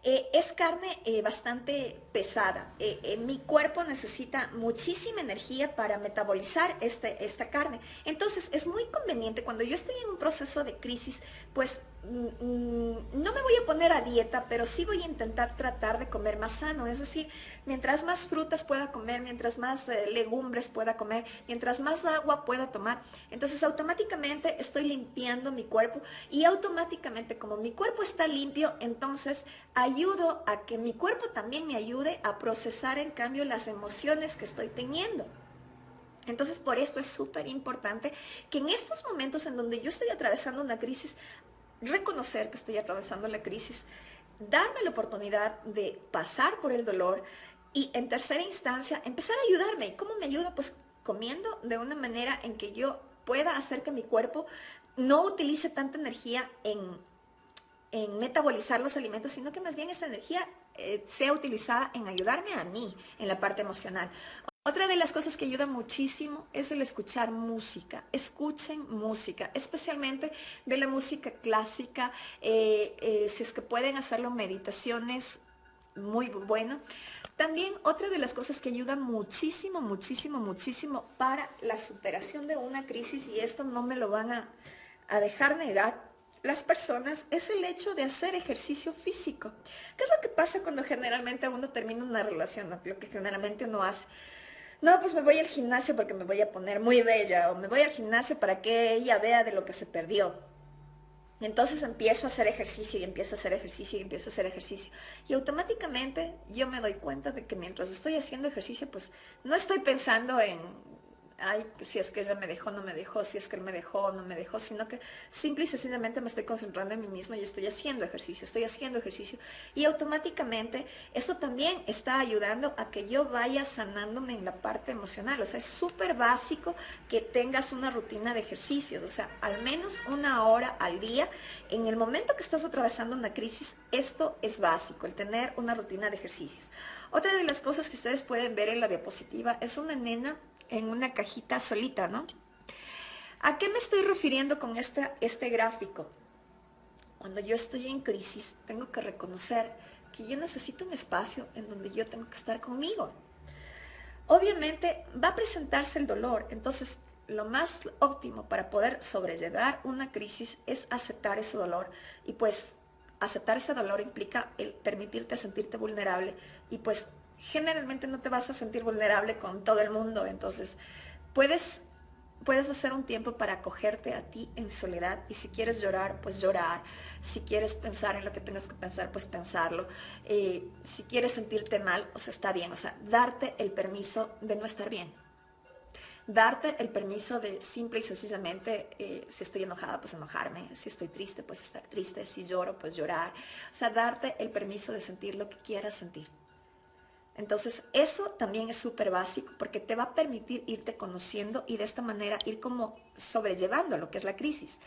es carne bastante pesada. Mi cuerpo necesita muchísima energía para metabolizar esta carne. Entonces es muy conveniente cuando yo estoy en un proceso de crisis, pues no me voy a poner a dieta, pero sí voy a intentar tratar de comer más sano. Es decir, mientras más frutas pueda comer, mientras más legumbres pueda comer, mientras más agua pueda tomar, entonces automáticamente estoy limpiando mi cuerpo y automáticamente como mi cuerpo está limpio, entonces ayudo a que mi cuerpo también me ayude a procesar en cambio las emociones que estoy teniendo. Entonces, por esto es súper importante que en estos momentos en donde yo estoy atravesando una crisis, reconocer que estoy atravesando la crisis, darme la oportunidad de pasar por el dolor y en tercera instancia empezar a ayudarme. ¿Cómo me ayuda? Pues comiendo de una manera en que yo pueda hacer que mi cuerpo no utilice tanta energía en metabolizar los alimentos, sino que más bien esa energía sea utilizada en ayudarme a mí en la parte emocional. Otra de las cosas que ayuda muchísimo es el escuchar música. Escuchen música, especialmente de la música clásica. Si es que pueden hacerlo, meditaciones, muy bueno. También otra de las cosas que ayuda muchísimo, muchísimo, muchísimo para la superación de una crisis, y esto no me lo van a dejar negar las personas, es el hecho de hacer ejercicio físico. ¿Qué es lo que pasa cuando generalmente uno termina una relación? ¿No? Lo que generalmente uno hace. No, pues me voy al gimnasio porque me voy a poner muy bella, o me voy al gimnasio para que ella vea de lo que se perdió. Entonces empiezo a hacer ejercicio y empiezo a hacer ejercicio y empiezo a hacer ejercicio. Y automáticamente yo me doy cuenta de que mientras estoy haciendo ejercicio, pues no estoy pensando en, ay, si es que ella me dejó, no me dejó, si es que él me dejó, no me dejó, sino que simple y sencillamente me estoy concentrando en mí misma y estoy haciendo ejercicio. Y automáticamente eso también está ayudando a que yo vaya sanándome en la parte emocional. O sea, es súper básico que tengas una rutina de ejercicios, o sea, al menos 1 hora al día. En el momento que estás atravesando una crisis, esto es básico, el tener una rutina de ejercicios. Otra de las cosas que ustedes pueden ver en la diapositiva es una nena en una cajita solita, ¿no? ¿A qué me estoy refiriendo con este gráfico? Cuando yo estoy en crisis, tengo que reconocer que yo necesito un espacio en donde yo tengo que estar conmigo. Obviamente va a presentarse el dolor, entonces lo más óptimo para poder sobrellevar una crisis es aceptar ese dolor, y pues aceptar ese dolor implica el permitirte sentirte vulnerable, y pues generalmente no te vas a sentir vulnerable con todo el mundo. Entonces puedes hacer un tiempo para acogerte a ti en soledad, y si quieres llorar, pues llorar. Si quieres pensar en lo que tengas que pensar, pues pensarlo. Si quieres sentirte mal, o sea, está bien. O sea, darte el permiso de no estar bien. Darte el permiso de simple y sencillamente, si estoy enojada, pues enojarme. Si estoy triste, pues estar triste. Si lloro, pues llorar. O sea, darte el permiso de sentir lo que quieras sentir. Entonces, eso también es súper básico porque te va a permitir irte conociendo y de esta manera ir como sobrellevando lo que es la crisis.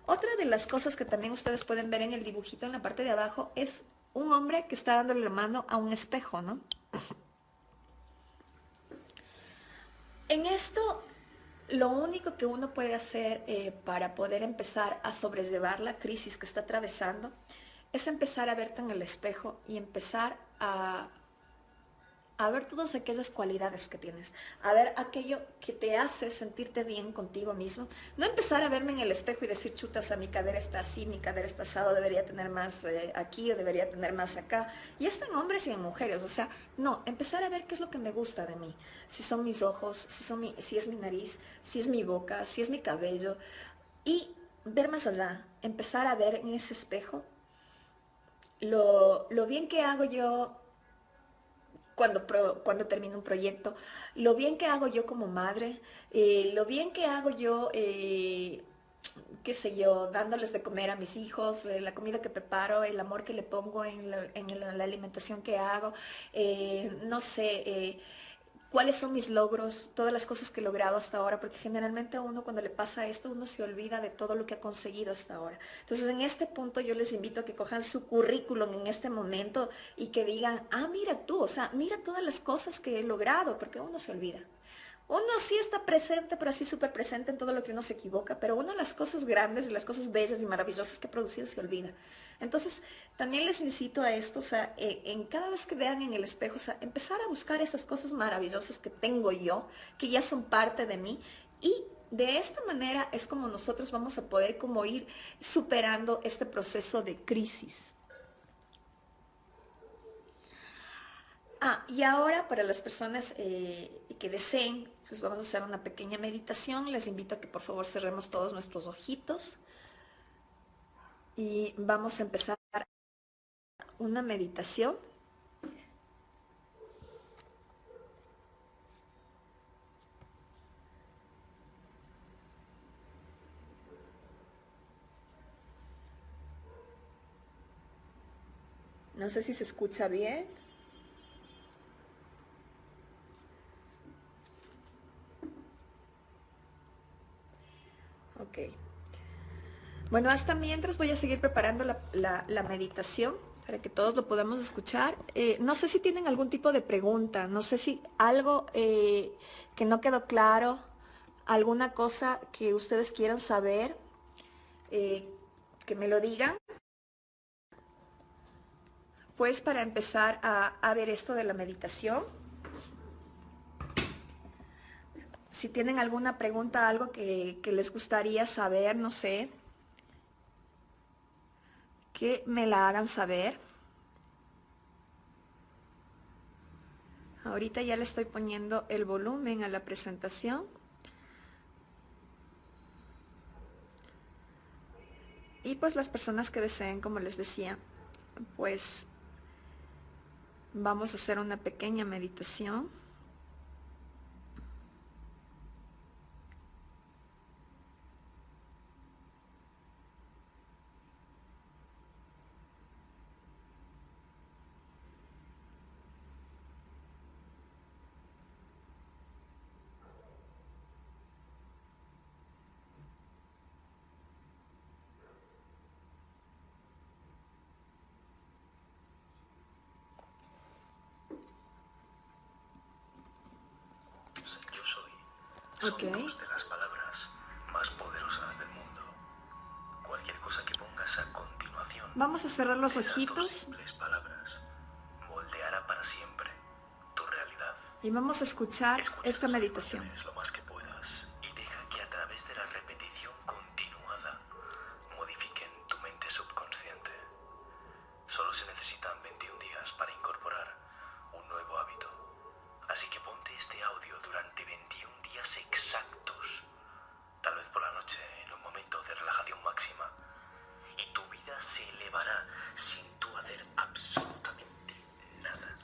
Otra de las cosas que también ustedes pueden ver en el dibujito en la parte de abajo es un hombre que está dándole la mano a un espejo, ¿no? En esto, lo único que uno puede hacer para poder empezar a sobrellevar la crisis que está atravesando es empezar a verte en el espejo y empezar a ver todas aquellas cualidades que tienes, a ver aquello que te hace sentirte bien contigo mismo. No empezar a verme en el espejo y decir, chuta, o sea, mi cadera está así, mi cadera está asado, debería tener más aquí o debería tener más acá. Y esto en hombres y en mujeres, o sea, no, empezar a ver qué es lo que me gusta de mí. Si son mis ojos, si es mi nariz, si es mi boca, si es mi cabello. Y ver más allá, empezar a ver en ese espejo lo bien que hago yo cuando termino un proyecto, lo bien que hago yo como madre, lo bien que hago yo, qué sé yo, dándoles de comer a mis hijos, la comida que preparo, el amor que le pongo en la alimentación que hago, no sé, cuáles son mis logros, todas las cosas que he logrado hasta ahora, porque generalmente a uno cuando le pasa esto, uno se olvida de todo lo que ha conseguido hasta ahora. Entonces en este punto yo les invito a que cojan su currículum en este momento y que digan, ah, mira tú, o sea, mira todas las cosas que he logrado, porque uno se olvida. Uno sí está presente, pero así súper presente en todo lo que uno se equivoca, pero uno las cosas grandes y las cosas bellas y maravillosas que ha producido se olvida. Entonces, también les incito a esto, o sea, en cada vez que vean en el espejo, o sea, empezar a buscar esas cosas maravillosas que tengo yo, que ya son parte de mí, y de esta manera es como nosotros vamos a poder como ir superando este proceso de crisis. Ah, y ahora para las personas que deseen, pues vamos a hacer una pequeña meditación. Les invito a que por favor cerremos todos nuestros ojitos y vamos a empezar una meditación. No sé si se escucha bien. Ok. Bueno, hasta mientras voy a seguir preparando la meditación para que todos lo podamos escuchar. No sé si tienen algún tipo de pregunta, no sé si algo que no quedó claro, alguna cosa que ustedes quieran saber, eh, que me lo digan. Pues para empezar a ver esto de la meditación, si tienen alguna pregunta, algo que les gustaría saber, no sé, que me la hagan saber. Ahorita ya le estoy poniendo el volumen a la presentación. Y pues las personas que deseen, como les decía, pues vamos a hacer una pequeña meditación. Yo soy. Ok. Son dos de las palabras más poderosas del mundo. Cualquier cosa que pongas a continuación Vamos a cerrar los de esas dos ojitos simples palabras moldeará para siempre tu realidad. y vamos a escuchar Escucha esta tus meditación. afirmaciones lo más que puedas y deja que a través de la repetición continuada modifiquen tu mente subconsciente. Solo se necesitan 21 días para incorporar un nuevo hábito. Así que ponte este audio durante 21 días exactos, tal vez por la noche, en un momento de relajación máxima, y tu vida se elevará sin tú hacer absolutamente nada,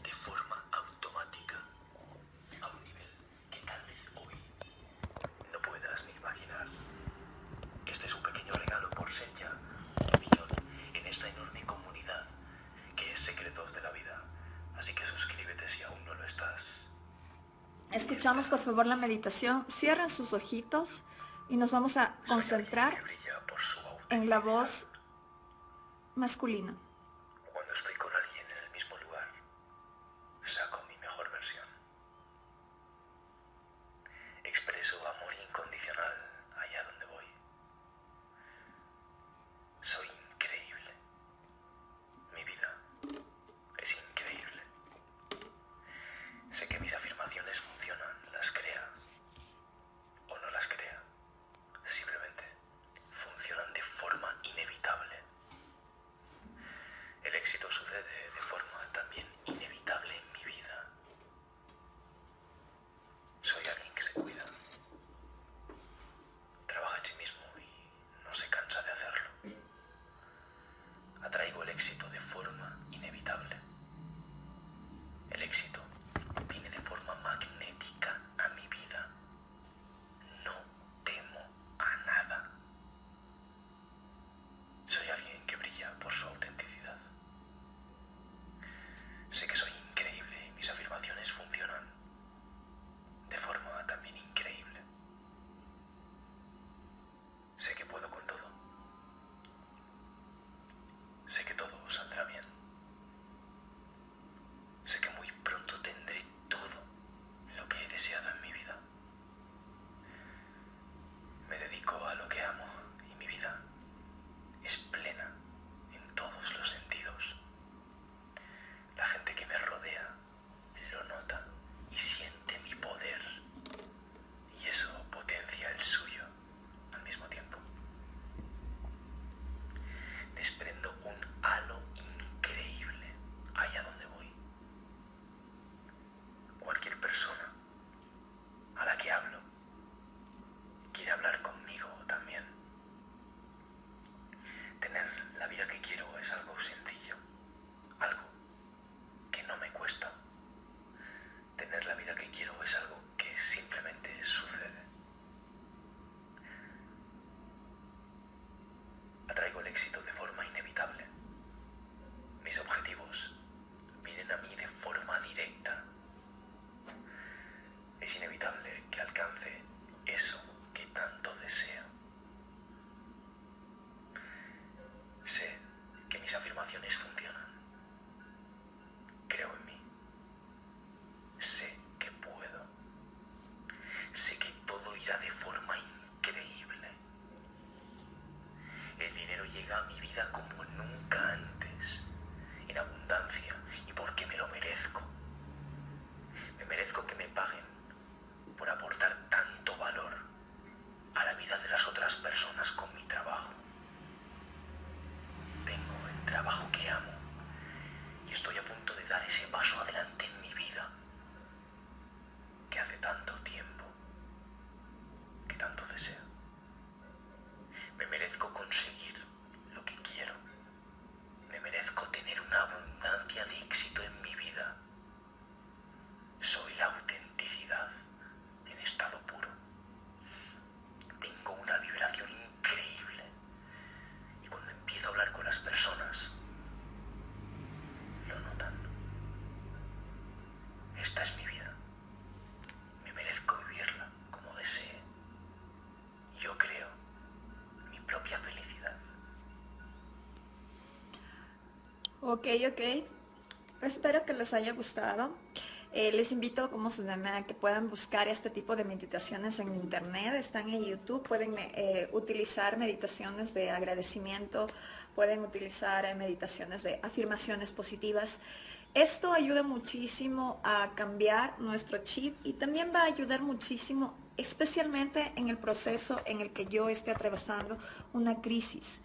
de forma automática, a un nivel que tal vez hoy no puedas ni imaginar. Este es un pequeño regalo por ser ya un millón en esta enorme comunidad que es Secretos de la Vida. Así que suscríbete si aún no lo estás. Escuchamos por favor la meditación. Cierren sus ojitos y nos vamos a concentrar Que brilla por su en la autenticidad. voz masculina. Cuando estoy con alguien en el mismo lugar, saco mi mejor versión. Expreso amor incondicional allá donde voy. Soy increíble. Mi vida es increíble. Sé que mis afirmaciones funcionan, las crea o no las crea. Simplemente funcionan de forma inevitable. éxito de forma inevitable. Mis objetivos vienen a mí de forma directa. Es inevitable que alcance eso que tanto deseo. Sé que mis afirmaciones funcionan. Creo en mí. Sé que puedo. Sé que todo irá de forma increíble. El dinero llega a mi vida como nunca antes, en abundancia y porque me lo merezco. Me merezco que me paguen por aportar tanto valor a la vida de las otras personas con mi trabajo. Tengo el trabajo que amo y estoy a punto de dar ese paso adelante en mi vida que hace tanto tiempo, que tanto deseo. Me merezco conseguir lo que quiero. Me merezco tener una abundancia de éxito en mi vida. Soy la autenticidad en estado puro. Tengo una vibración increíble y cuando empiezo a hablar con las personas, lo notan. Esta es mi vida. Me merezco vivirla como desee. Yo creo mi propia felicidad. Ok, ok. Espero que les haya gustado. Les invito, como se llama, a que puedan buscar este tipo de meditaciones en internet. Están en YouTube. Pueden utilizar meditaciones de agradecimiento. Pueden utilizar meditaciones de afirmaciones positivas. Esto ayuda muchísimo a cambiar nuestro chip y también va a ayudar muchísimo, especialmente en el proceso en el que yo esté atravesando una crisis.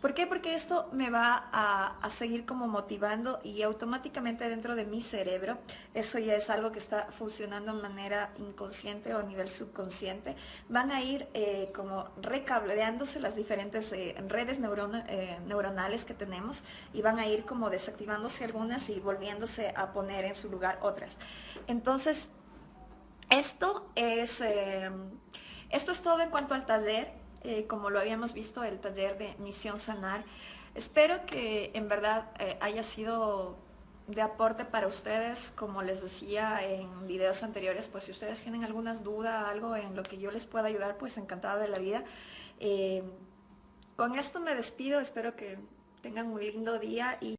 ¿Por qué? Porque esto me va a seguir como motivando y automáticamente dentro de mi cerebro, eso ya es algo que está funcionando de manera inconsciente o a nivel subconsciente, van a ir como recableándose las diferentes redes neuronales que tenemos y van a ir como desactivándose algunas y volviéndose a poner en su lugar otras. Entonces, esto es, eh, esto es todo en cuanto al taller. Como lo habíamos visto, el taller de Misión Sanar. Espero que en verdad haya sido de aporte para ustedes. Como les decía en videos anteriores, pues si ustedes tienen algunas dudas, algo en lo que yo les pueda ayudar, pues encantada de la vida. Eh, con esto me despido, espero que tengan un lindo día y